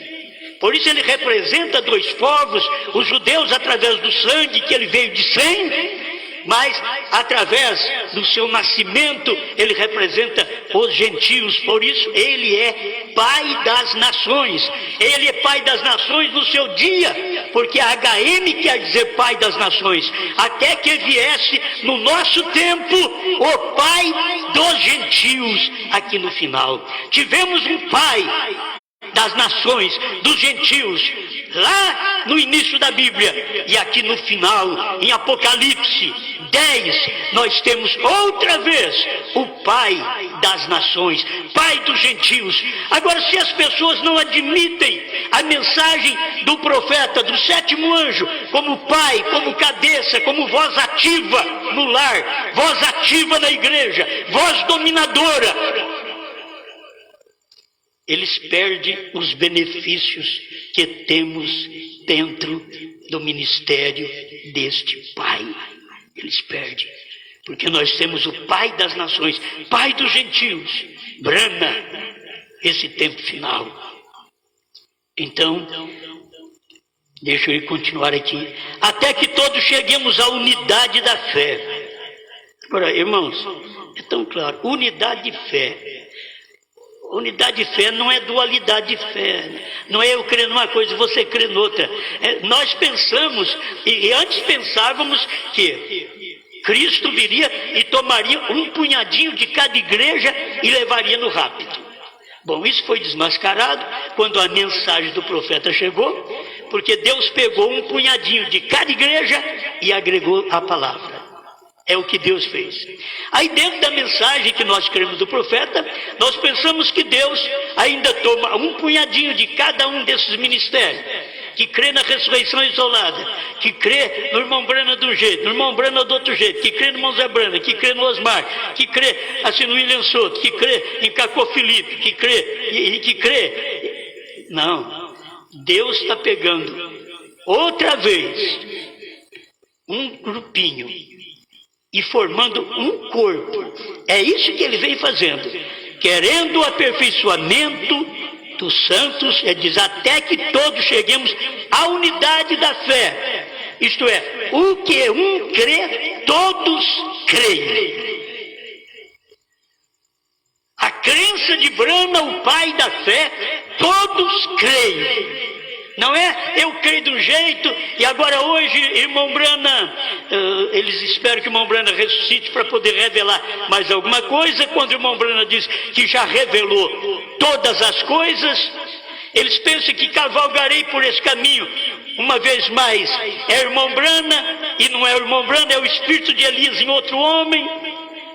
Por isso ele representa dois povos, os judeus através do sangue que ele veio de Sem, mas através do seu nascimento ele representa os gentios. Por isso ele é pai das nações. Ele é pai das nações no seu dia, porque a HM quer dizer pai das nações, até que viesse no nosso tempo o pai dos gentios. Aqui no final tivemos um pai das nações, dos gentios, lá no início da Bíblia, e aqui no final, em Apocalipse 10, nós temos outra vez o Pai das nações, Pai dos gentios. Agora, se as pessoas não admitem a mensagem do profeta, do sétimo anjo, como pai, como cabeça, como voz ativa no lar, voz ativa na igreja, voz dominadora, eles perdem os benefícios que temos dentro do ministério deste Pai. Eles perdem, porque nós temos o Pai das nações, Pai dos gentios, brana esse tempo final. Então, deixa eu continuar aqui, até que todos cheguemos à unidade da fé. Agora, irmãos, é tão claro, unidade de fé. Unidade de fé não é dualidade de fé, não é eu crer numa coisa e você crer noutra. Nós pensamos, e antes pensávamos que Cristo viria e tomaria um punhadinho de cada igreja e levaria no rápido. Bom, isso foi desmascarado quando a mensagem do profeta chegou, porque Deus pegou um punhadinho de cada igreja e agregou a palavra. É o que Deus fez. Aí dentro da mensagem que nós cremos do profeta, nós pensamos que Deus ainda toma um punhadinho de cada um desses ministérios, que crê na ressurreição isolada, que crê no irmão Brana de um jeito, no irmão Brana do outro jeito, que crê no irmão Zé Brana, que crê no Osmar, que crê assim no William Soto, que crê em Cacô Felipe, que crê. Não. Deus está pegando outra vez um grupinho e formando um corpo. É isso que ele vem fazendo, querendo o aperfeiçoamento dos santos, diz, até que todos cheguemos à unidade da fé. Isto é, o que um crê, todos creem. crença de Brana, o pai da fé, todos creem. Não é eu creio de um jeito e agora hoje, irmão Brana, eles esperam que o irmão Brana ressuscite para poder revelar mais alguma coisa. Quando o irmão Brana diz que já revelou todas as coisas, eles pensam que cavalgarei por esse caminho. Uma vez mais, é o irmão Brana, e não é o irmão Brana, é o espírito de Elias em outro homem.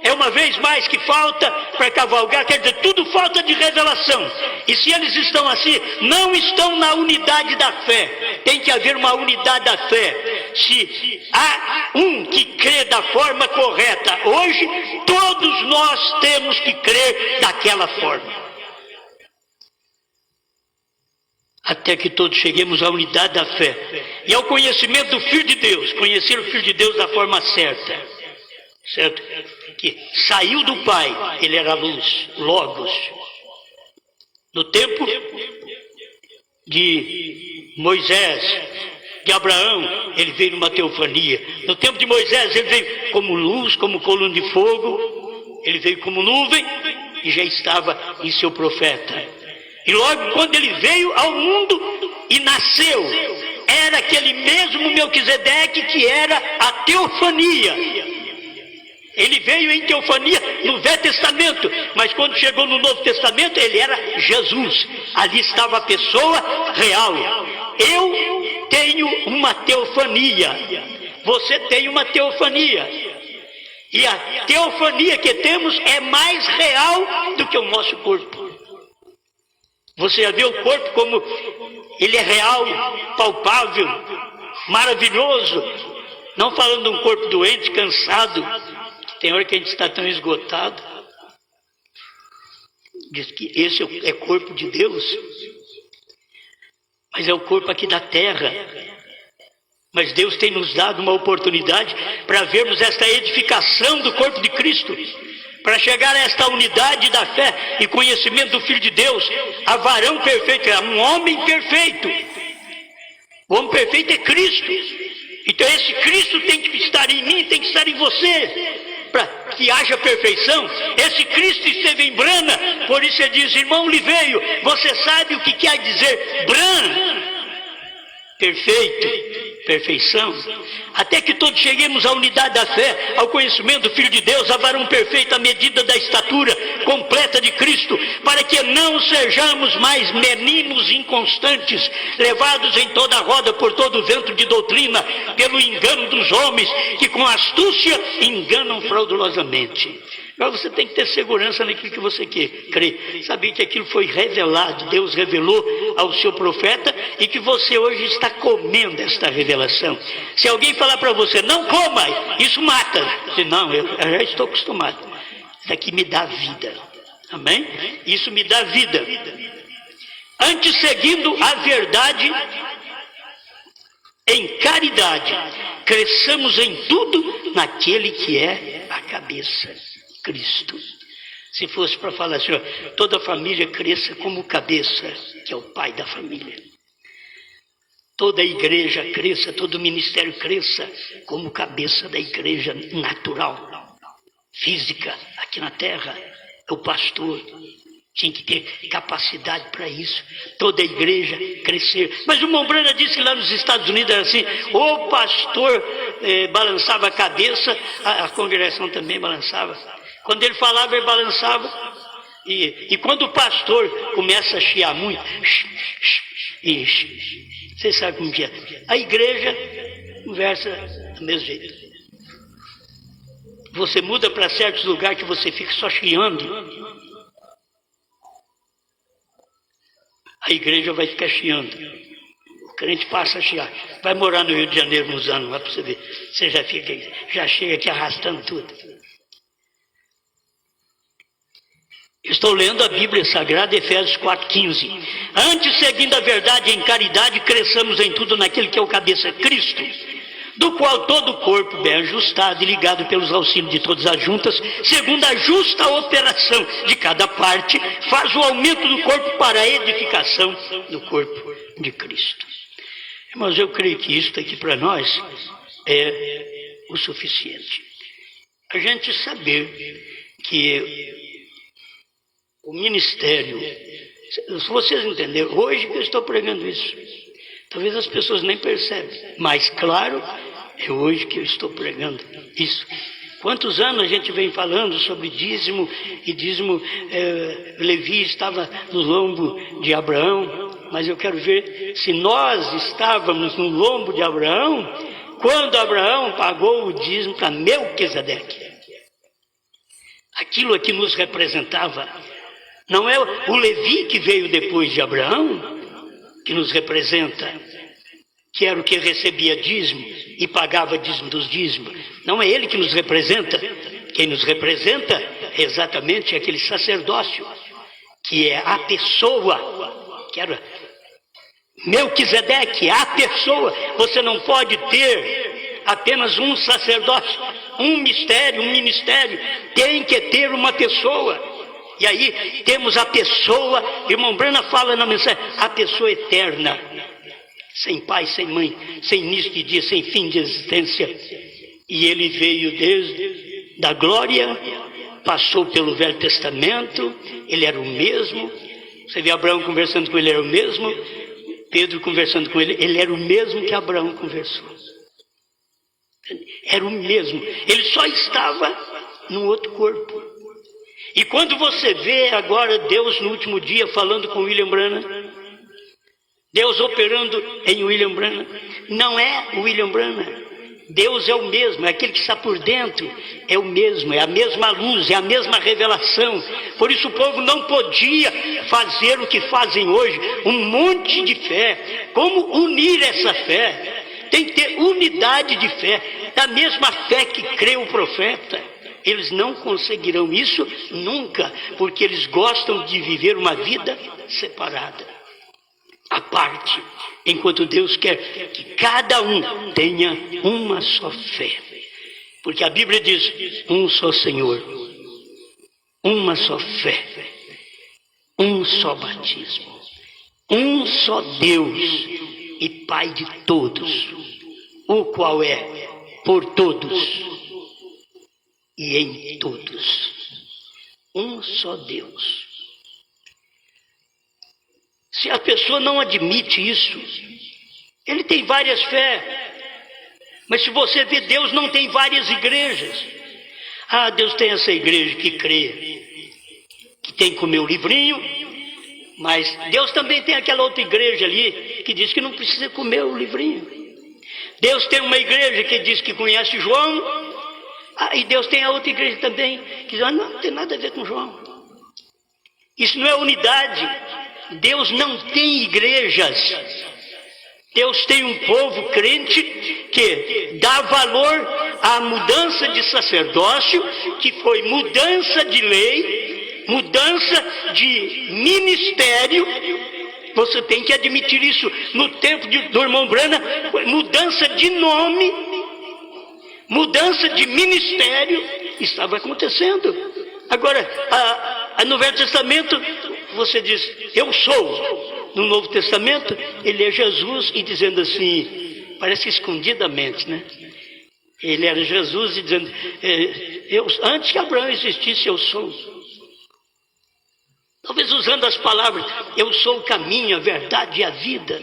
É uma vez mais que falta para cavalgar, quer dizer, tudo falta de revelação. E se eles estão assim, não estão na unidade da fé. Tem que haver uma unidade da fé. Se há um que crê da forma correta, hoje todos nós temos que crer daquela forma. Até que todos cheguemos à unidade da fé e ao conhecimento do Filho de Deus, conhecer o Filho de Deus da forma certa, certo? Que saiu do Pai, ele era a luz, Logos. No tempo de Moisés, de Abraão, ele veio numa teofania. No tempo de Moisés, ele veio como luz, como coluna de fogo, ele veio como nuvem e já estava em seu profeta. E logo quando ele veio ao mundo e nasceu, era aquele mesmo Melquisedeque que era a teofania. Ele veio em teofania no Velho Testamento, mas quando chegou no Novo Testamento, ele era Jesus. Ali estava a pessoa real. Eu tenho uma teofania, você tem uma teofania. E a teofania que temos é mais real do que o nosso corpo. Você já vê o corpo como ele é real, palpável, maravilhoso. Não falando de um corpo doente, cansado. Tem hora que a gente está tão esgotado. Diz que esse é corpo de Deus. Mas é o corpo aqui da terra. Mas Deus tem nos dado uma oportunidade para vermos esta edificação do corpo de Cristo. Para chegar a esta unidade da fé e conhecimento do Filho de Deus, a varão perfeito, é um homem perfeito. O homem perfeito é Cristo. Então esse Cristo tem que estar em mim, tem que estar em você, para que haja perfeição. Esse Cristo esteve em Brana, por isso ele diz, irmão Liveio, você sabe o que quer dizer Brana? Perfeito. Perfeição, até que todos cheguemos à unidade da fé, ao conhecimento do Filho de Deus, a varão perfeito à medida da estatura completa de Cristo, para que não sejamos mais meninos inconstantes, levados em toda a roda por todo o vento de doutrina, pelo engano dos homens, que com astúcia enganam fraudulosamente. Agora você tem que ter segurança naquilo que você crê. Saber que aquilo foi revelado, Deus revelou ao seu profeta e que você hoje está comendo esta revelação. Se alguém falar para você, não coma, isso mata. Você, não, eu já estou acostumado. Isso aqui me dá vida. Amém? Isso me dá vida. Antes, seguindo a verdade em caridade, cresçamos em tudo naquele que é a cabeça. Cristo. Se fosse para falar assim, ó, toda a família cresça como cabeça, que é o pai da família. Toda a igreja cresça, todo o ministério cresça como cabeça da igreja natural, física, aqui na terra. É o pastor. Tinha que ter capacidade para isso. Toda a igreja crescer. Mas o irmão Brana disse que lá nos Estados Unidos era assim, o pastor balançava a cabeça, a congregação também balançava. Quando ele falava, ele balançava. E quando o pastor começa a chiar muito, vocês sabem como que é. A igreja conversa do mesmo jeito. Você muda para certos lugares que você fica só chiando. A igreja vai ficar chiando. O crente passa a chiar. Vai morar no Rio de Janeiro uns anos, lá para você ver. Você já chega aqui arrastando tudo. Estou lendo a Bíblia Sagrada, Efésios 4,15. Antes, seguindo a verdade em caridade, cresçamos em tudo naquele que é o cabeça, Cristo, do qual todo o corpo, bem ajustado e ligado pelos auxílios de todas as juntas, segundo a justa operação de cada parte, faz o aumento do corpo para a edificação do corpo de Cristo. Mas eu creio que isso aqui para nós é o suficiente. A gente saber que o ministério. Se vocês entenderam, hoje que eu estou pregando isso, talvez as pessoas nem percebem, mas claro, é hoje que eu estou pregando isso. Quantos anos a gente vem falando sobre dízimo, e dízimo, Levi estava no lombo de Abraão, mas eu quero ver se nós estávamos no lombo de Abraão, quando Abraão pagou o dízimo para Melquisedeque. Aquilo que nos representava, não é o Levi que veio depois de Abraão, que nos representa, que era o que recebia dízimo e pagava dízimo dos dízimos. Não é ele que nos representa. Quem nos representa é exatamente aquele sacerdócio, que é a pessoa, que era Melquisedeque, a pessoa. Você não pode ter apenas um sacerdócio, um mistério, um ministério. Tem que ter uma pessoa. E aí temos a pessoa, irmão Brana fala na mensagem, a pessoa eterna, sem pai, sem mãe, sem início de dia, sem fim de existência. E ele veio desde da glória, passou pelo Velho Testamento, ele era o mesmo. Você vê Abraão conversando com ele, era o mesmo. Pedro conversando com ele, ele era o mesmo que Abraão conversou. Era o mesmo. Ele só estava num outro corpo. E quando você vê agora Deus no último dia falando com William Branham, Deus operando em William Branham, não é o William Branham. Deus é o mesmo, é aquele que está por dentro, é o mesmo, é a mesma luz, é a mesma revelação. Por isso o povo não podia fazer o que fazem hoje, um monte de fé. Como unir essa fé? Tem que ter unidade de fé, da mesma fé que crê o profeta. Eles não conseguirão isso nunca, porque eles gostam de viver uma vida separada, à parte, enquanto Deus quer que cada um tenha uma só fé. Porque a Bíblia diz, um só Senhor, uma só fé, um só batismo, um só Deus e Pai de todos, o qual é por todos e em todos. Um só Deus. Se a pessoa não admite isso, ele tem várias fés. Mas se você vê, Deus não tem várias igrejas. Ah, Deus tem essa igreja que crê, que tem que comer o livrinho, mas Deus também tem aquela outra igreja ali que diz que não precisa comer o livrinho. Deus tem uma igreja que diz que conhece João, e Deus tem a outra igreja também que diz, não tem nada a ver com João. Isso não é unidade. Deus não tem igrejas. Deus tem um povo crente que dá valor à mudança de sacerdócio, que foi mudança de lei, mudança de ministério. Você tem que admitir isso. No tempo do irmão Branham, mudança de nome, mudança de ministério estava acontecendo. Agora, no Velho Testamento, você diz, eu sou. No Novo Testamento, ele é Jesus e dizendo assim, parece escondidamente, né? Ele era Jesus e dizendo, antes que Abraão existisse, eu sou. Talvez usando as palavras, eu sou o caminho, a verdade e a vida.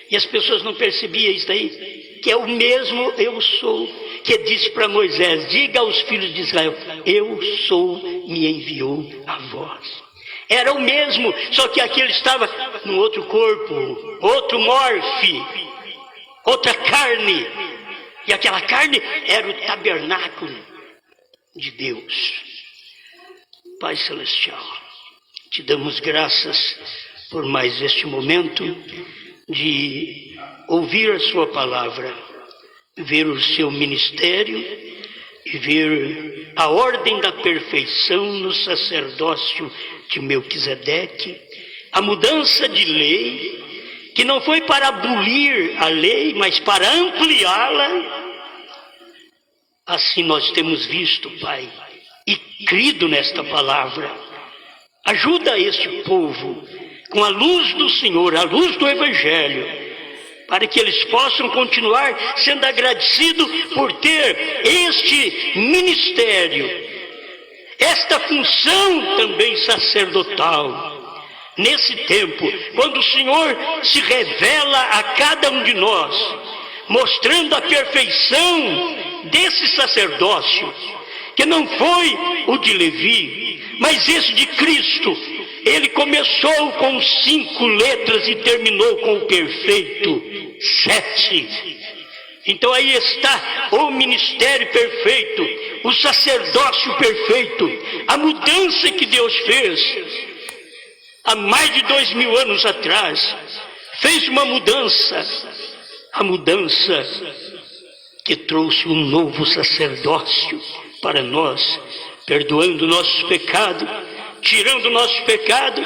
E as pessoas não percebiam isso aí, que é o mesmo eu sou, que disse para Moisés, diga aos filhos de Israel, eu sou, me enviou a vós. Era o mesmo, só que aqui ele estava num outro corpo, outro morfe, outra carne. E aquela carne era o tabernáculo de Deus. Pai Celestial, te damos graças por mais este momento de ouvir a sua palavra, ver o seu ministério e ver a ordem da perfeição no sacerdócio de Melquisedeque, a mudança de lei, que não foi para abolir a lei, mas para ampliá-la. Assim nós temos visto, Pai, e crido nesta palavra. Ajuda este povo com a luz do Senhor, a luz do Evangelho, para que eles possam continuar sendo agradecidos por ter este ministério, esta função também sacerdotal. Nesse tempo, quando o Senhor se revela a cada um de nós, mostrando a perfeição desse sacerdócio, que não foi o de Levi, mas esse de Cristo. Ele começou com 5 letras e terminou com o perfeito 7. Então aí está o ministério perfeito, o sacerdócio perfeito, a mudança que Deus fez há mais de 2000 anos atrás. Fez uma mudança, a mudança que trouxe um novo sacerdócio para nós, perdoando nossos pecados, tirando nossos pecados,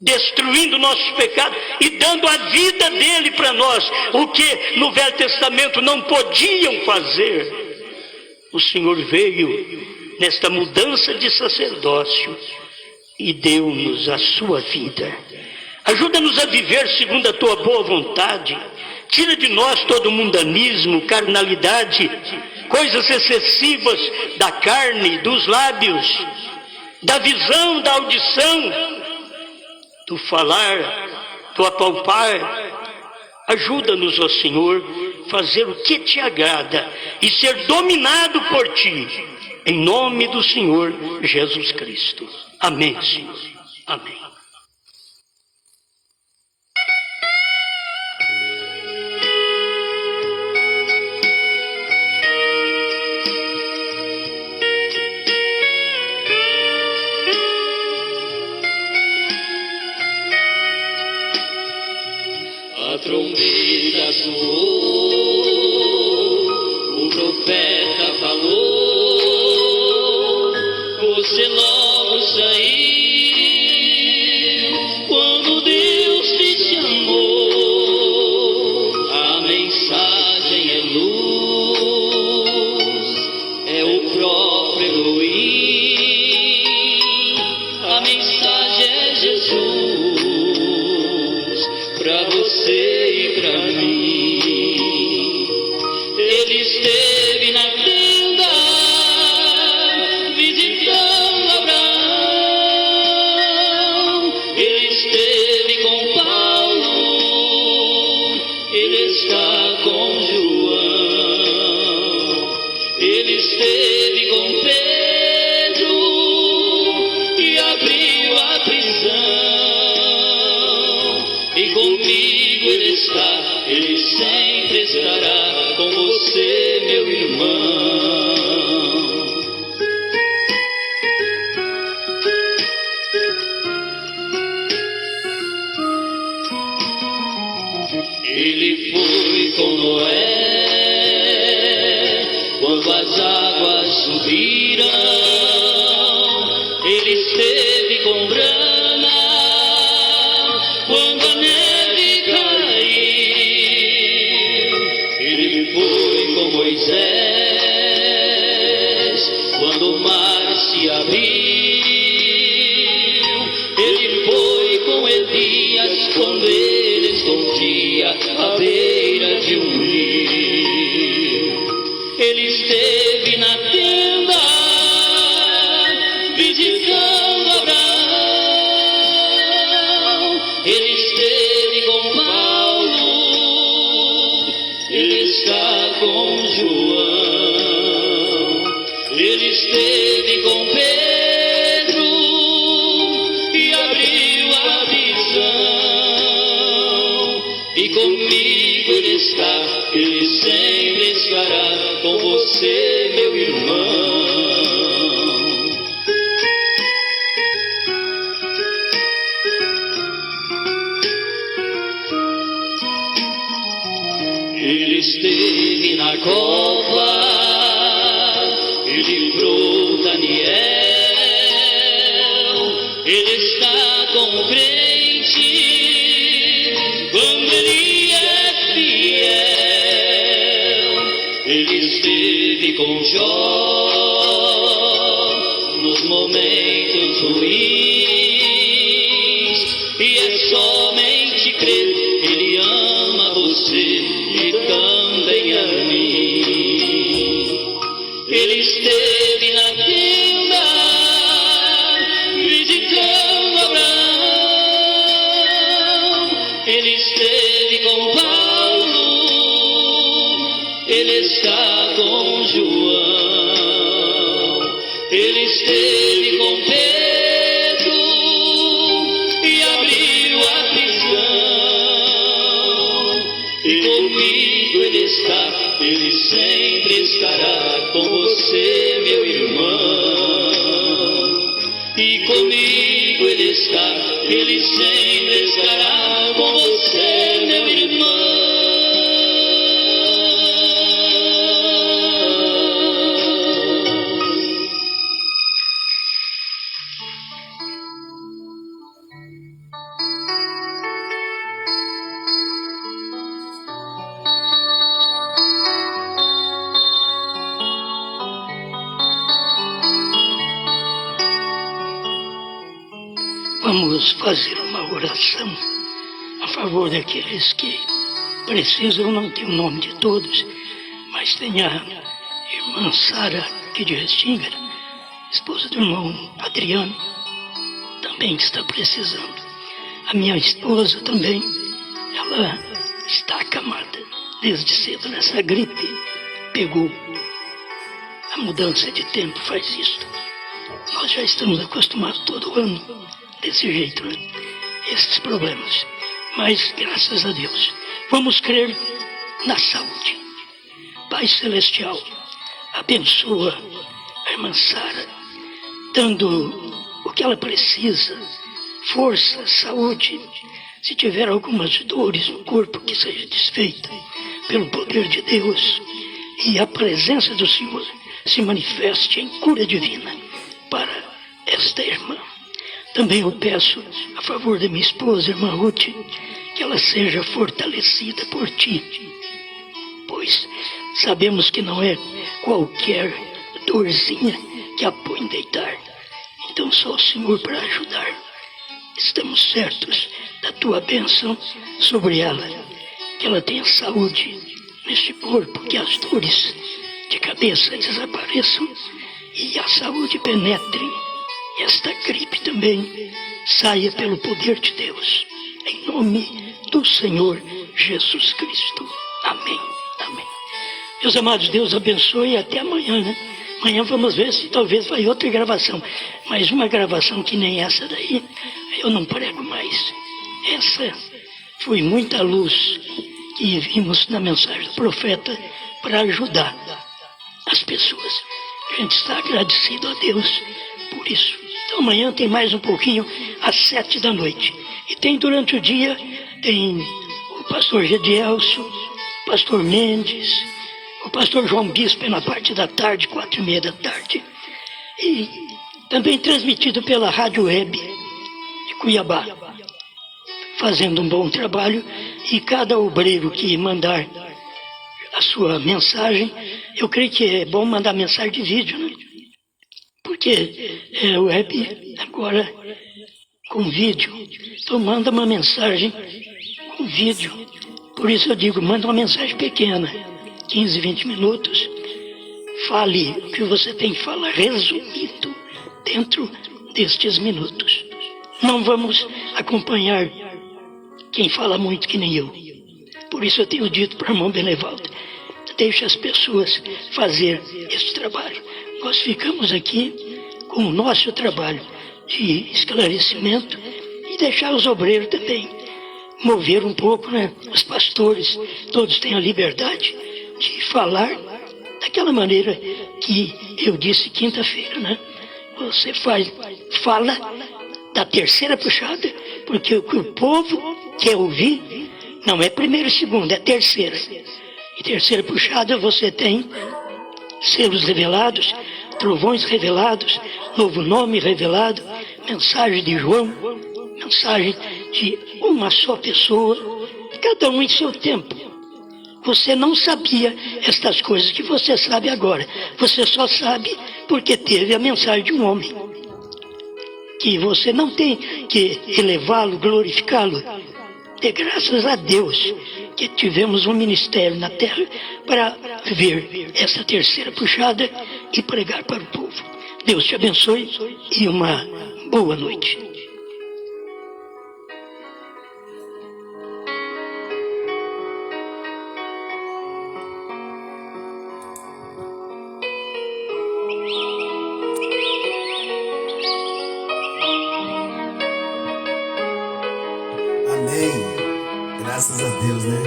destruindo nossos pecados e dando a vida dele para nós, o que no Velho Testamento não podiam fazer. O Senhor veio nesta mudança de sacerdócio e deu-nos a sua vida. Ajuda-nos a viver segundo a tua boa vontade. Tira de nós todo mundanismo, carnalidade, coisas excessivas da carne, dos lábios, da visão, da audição, do falar, do apalpar. Ajuda-nos, ó Senhor, fazer o que te agrada e ser dominado por ti, em nome do Senhor Jesus Cristo. Amém, Senhor. Amém. A trombeta soou, o profeta falou, você logo saiu, quando Deus te chamou. A mensagem é luz, é o próprio Elohim, a mensagem é Jesus, pra você e pra mim. Ele esteve na tenda, visitando Abraão. Ele esteve com Paulo, ele está com João. Ele esteve com Pedro e abriu a prisão. E comigo ele está, ele sempre estará com você, meu irmão. Ele foi com Noé, quando as águas subiram. Ele esteve com Brana, quando a neve caiu. Ele foi com Moisés, quando o mar se abriu. Ele foi com Elias, quando ele escondia à beira de um rio. Ele esteve na tenda, visitando Abraão. Ele esteve com Paulo, ele está com João. Ele esteve com Pedro e abriu a prisão. E comigo ele está, ele sempre estará com você, meu irmão. Ele esteve na cova, ele livrou Daniel. Ele está com o crente quando ele é fiel. Ele esteve com Jó nos momentos ruins. E é somente crer, ele ama você e também a mim. Ele esteve na tenda, ele está com João. Ele esteve com Pedro e abriu a prisão. E comigo ele está, ele sempre estará com você, meu irmão. E comigo ele está, ele sempre estará com você, meu irmão. Vamos fazer uma oração a favor daqueles que precisam, não ter o nome de todos, mas tem a irmã Sara, aqui de Restinga, esposa do irmão Adriano, também está precisando. A minha esposa também, ela está acamada desde cedo nessa gripe, pegou. A mudança de tempo faz isto. Nós já estamos acostumados todo ano desse jeito, né? Esses problemas. Mas, graças a Deus, vamos crer na saúde. Pai Celestial, abençoa a irmã Sara, dando o que ela precisa, força, saúde. Se tiver algumas dores no corpo, que seja desfeita pelo poder de Deus e a presença do Senhor se manifeste em cura divina para esta irmã. Também eu peço a favor da minha esposa, irmã Ruth, que ela seja fortalecida por ti, pois sabemos que não é qualquer dorzinha que a põe deitar. Então só o Senhor para ajudar. Estamos certos da tua bênção sobre ela, que ela tenha saúde neste corpo, que as dores de cabeça desapareçam e a saúde penetre. Esta gripe também saia pelo poder de Deus, em nome do Senhor Jesus Cristo. Amém, amém. Meus amados, Deus abençoe e até amanhã, né? Amanhã vamos ver se talvez vai outra gravação, mas uma gravação que nem essa daí, eu não prego mais. Essa foi muita luz que vimos na mensagem do profeta para ajudar as pessoas. A gente está agradecido a Deus por isso. Então amanhã tem mais um pouquinho, às 7 da noite. E tem durante o dia, tem o pastor Gedielso, o pastor Mendes, o pastor João Bispo na parte da tarde, 4:30 da tarde. E também transmitido pela Rádio Web de Cuiabá, fazendo um bom trabalho. E cada obreiro que mandar a sua mensagem, eu creio que é bom mandar mensagem de vídeo, né? Porque é web agora com vídeo. Então manda uma mensagem com vídeo. Por isso eu digo, manda uma mensagem pequena, 15, 20 minutos. Fale o que você tem que falar, resumido, dentro destes minutos. Não vamos acompanhar quem fala muito que nem eu. Por isso eu tenho dito para o irmão Benevaldo, deixa as pessoas fazer esse trabalho. Nós ficamos aqui com o nosso trabalho de esclarecimento e deixar os obreiros também mover um pouco, né? Os pastores, todos têm a liberdade de falar daquela maneira que eu disse quinta-feira, né? Você fala da terceira puxada, porque o que o povo quer ouvir não é primeira e segunda, é terceira. E terceira puxada você tem selos revelados, trovões revelados, novo nome revelado, mensagem de João, mensagem de uma só pessoa, cada um em seu tempo. Você não sabia estas coisas que você sabe agora. Você só sabe porque teve a mensagem de um homem. Que você não tem que elevá-lo, glorificá-lo. Dê graças a Deus que tivemos um ministério na terra para ver essa terceira puxada e pregar para o povo. Deus te abençoe e uma boa noite. Graças a Deus, né?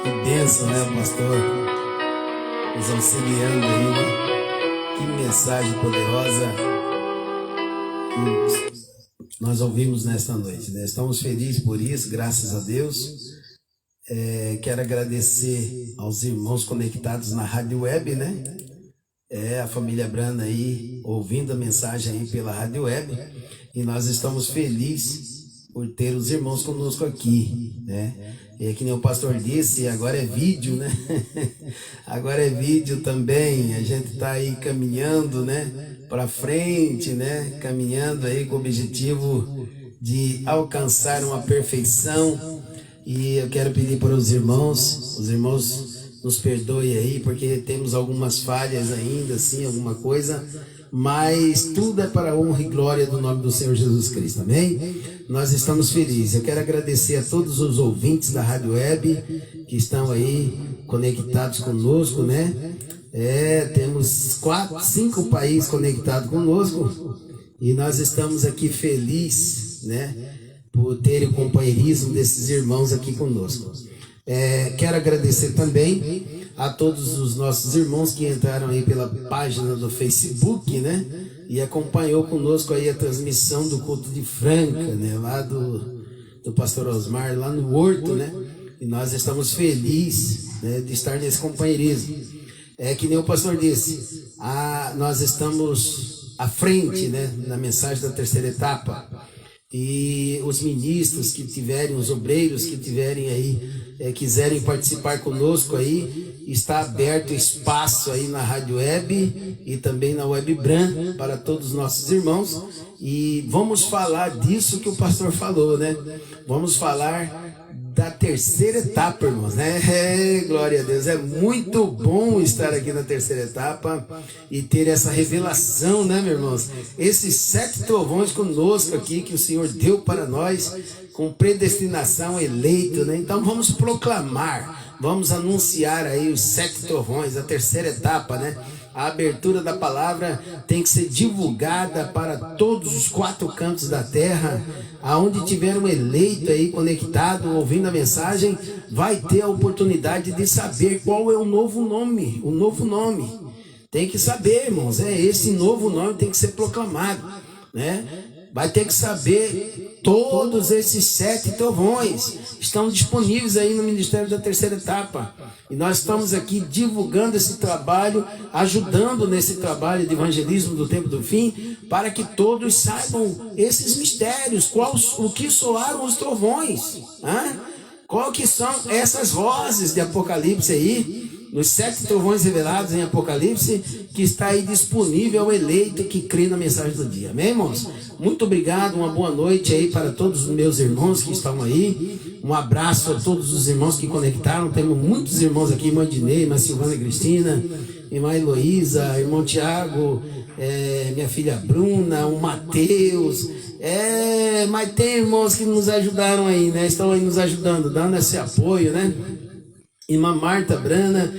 Que bênção, né, pastor? Nos auxiliando aí, né? Que mensagem poderosa que nós ouvimos nesta noite, né? Estamos felizes por isso, graças a Deus. Quero agradecer aos irmãos conectados na rádio web, né? A família Brana aí, ouvindo a mensagem aí pela rádio web. E nós estamos felizes por ter os irmãos conosco aqui, né? E que nem o pastor disse, agora é vídeo, né? Agora é vídeo também. A gente está aí caminhando, né? Para frente, né? Caminhando aí com o objetivo de alcançar uma perfeição. E eu quero pedir para os irmãos nos perdoem aí, porque temos algumas falhas ainda, assim, alguma coisa, mas tudo é para a honra e glória do nome do Senhor Jesus Cristo, amém? Nós estamos felizes. Eu quero agradecer a todos os ouvintes da Rádio Web que estão aí conectados conosco, né? Temos 5 países conectados conosco e nós estamos aqui felizes, né? Por ter o companheirismo desses irmãos aqui conosco. Quero agradecer também a todos os nossos irmãos que entraram aí pela página do Facebook, né? E acompanhou conosco aí a transmissão do culto de Franca, né? Lá do pastor Osmar, lá no Horto, né? E nós estamos felizes, né, de estar nesse companheirismo. Que nem o pastor disse, nós estamos à frente, né? Na mensagem da terceira etapa. E os ministros que tiverem, os obreiros que tiverem aí, quiserem participar conosco aí, está aberto espaço aí na Rádio Web e também na Web Bran para todos os nossos irmãos. E vamos falar disso que o pastor falou, né? Vamos falar da terceira etapa, irmãos, né? Glória a Deus, é muito bom estar aqui na terceira etapa e ter essa revelação, né, meus irmãos? Esses 7 trovões conosco aqui que o Senhor deu para nós, com predestinação, eleito, né? Então vamos proclamar, vamos anunciar aí os 7 trovões, a terceira etapa, né? A abertura da palavra tem que ser divulgada para todos os 4 cantos da terra. Aonde tiver um eleito aí conectado, ouvindo a mensagem, vai ter a oportunidade de saber qual é o novo nome. O novo nome. Tem que saber, irmãos. Esse novo nome tem que ser proclamado, né? Vai ter que saber, todos esses 7 trovões estão disponíveis aí no Ministério da Terceira Etapa. E nós estamos aqui divulgando esse trabalho, ajudando nesse trabalho de evangelismo do tempo do fim, para que todos saibam esses mistérios, o que soaram os trovões, qual que são essas vozes de Apocalipse aí, nos 7 trovões revelados em Apocalipse, que está aí disponível ao eleito que crê na mensagem do dia. Amém, irmãos? Muito obrigado, uma boa noite aí para todos os meus irmãos que estão aí. Um abraço a todos os irmãos que conectaram. Temos muitos irmãos aqui, irmã Dinei, irmã Silvana Cristina, irmã Heloísa, irmão Tiago, minha filha Bruna, o Mateus. Mas tem irmãos que nos ajudaram aí, né? Estão aí nos ajudando, dando esse apoio, né? Irmã Marta Brana,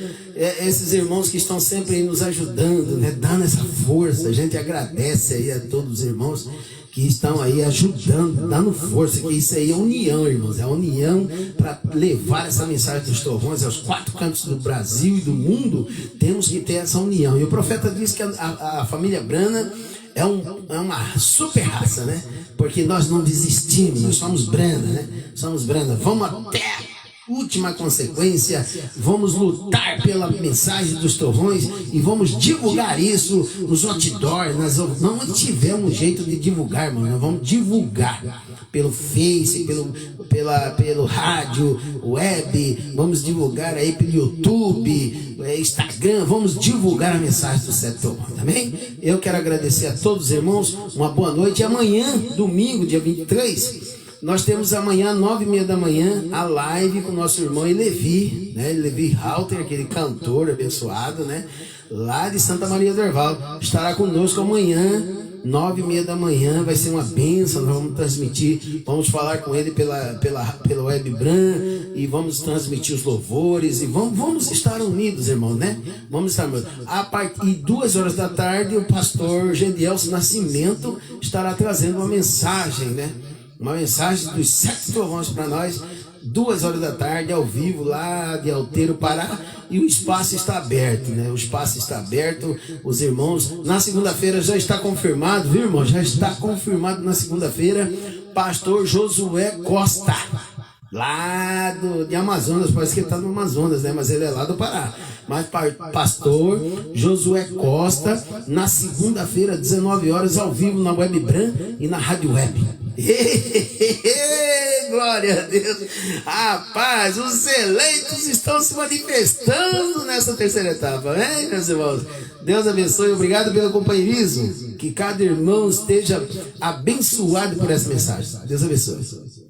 esses irmãos que estão sempre aí nos ajudando, né? Dando essa força. A gente agradece aí a todos os irmãos que estão aí ajudando, dando força, que isso aí é união, irmãos, é a união para levar essa mensagem dos trovões aos 4 cantos do Brasil e do mundo. Temos que ter essa união. E o profeta diz que a família Brana é uma super raça, né? Porque nós não desistimos, nós somos Brana, né? Somos Brana, vamos até última consequência, vamos lutar pela mensagem dos trovões e vamos divulgar isso nos outdoors, não tivemos jeito de divulgar, irmão, nós vamos divulgar pelo Face, pelo rádio, web, vamos divulgar aí pelo YouTube, Instagram, vamos divulgar a mensagem do 7 trovões, amém? Eu quero agradecer a todos os irmãos, uma boa noite, e amanhã, domingo, dia 23, nós temos amanhã, 9h30 da manhã, a live com o nosso irmão Levi, né? Levi Halter, aquele cantor abençoado, né? Lá de Santa Maria do Herval. Estará conosco amanhã, 9h30 da manhã, vai ser uma bênção. Nós vamos transmitir, vamos falar com ele pela Web Bran, e vamos transmitir os louvores, e vamos estar unidos, irmão, né? Vamos estar unidos. A partir de 2h da tarde, o pastor Gedielson Nascimento estará trazendo uma mensagem, né? Uma mensagem dos 7 trovões para nós, 2 horas da tarde, ao vivo, lá de Alteiro, Pará. E o espaço está aberto, né? O espaço está aberto, os irmãos. Na segunda-feira já está confirmado, viu, irmão? Já está confirmado na segunda-feira, pastor Josué Costa, lá de Amazonas. Parece que ele está no Amazonas, né? Mas ele é lá do Pará. Mas pastor Josué Costa, na segunda-feira, 19 horas, ao vivo na Web Bran e na Rádio Web. Glória a Deus. Rapaz, os eleitos estão se manifestando nessa terceira etapa, hein, meus irmãos? Deus abençoe, obrigado pelo companheirismo. Que cada irmão esteja abençoado por essa mensagem. Deus abençoe.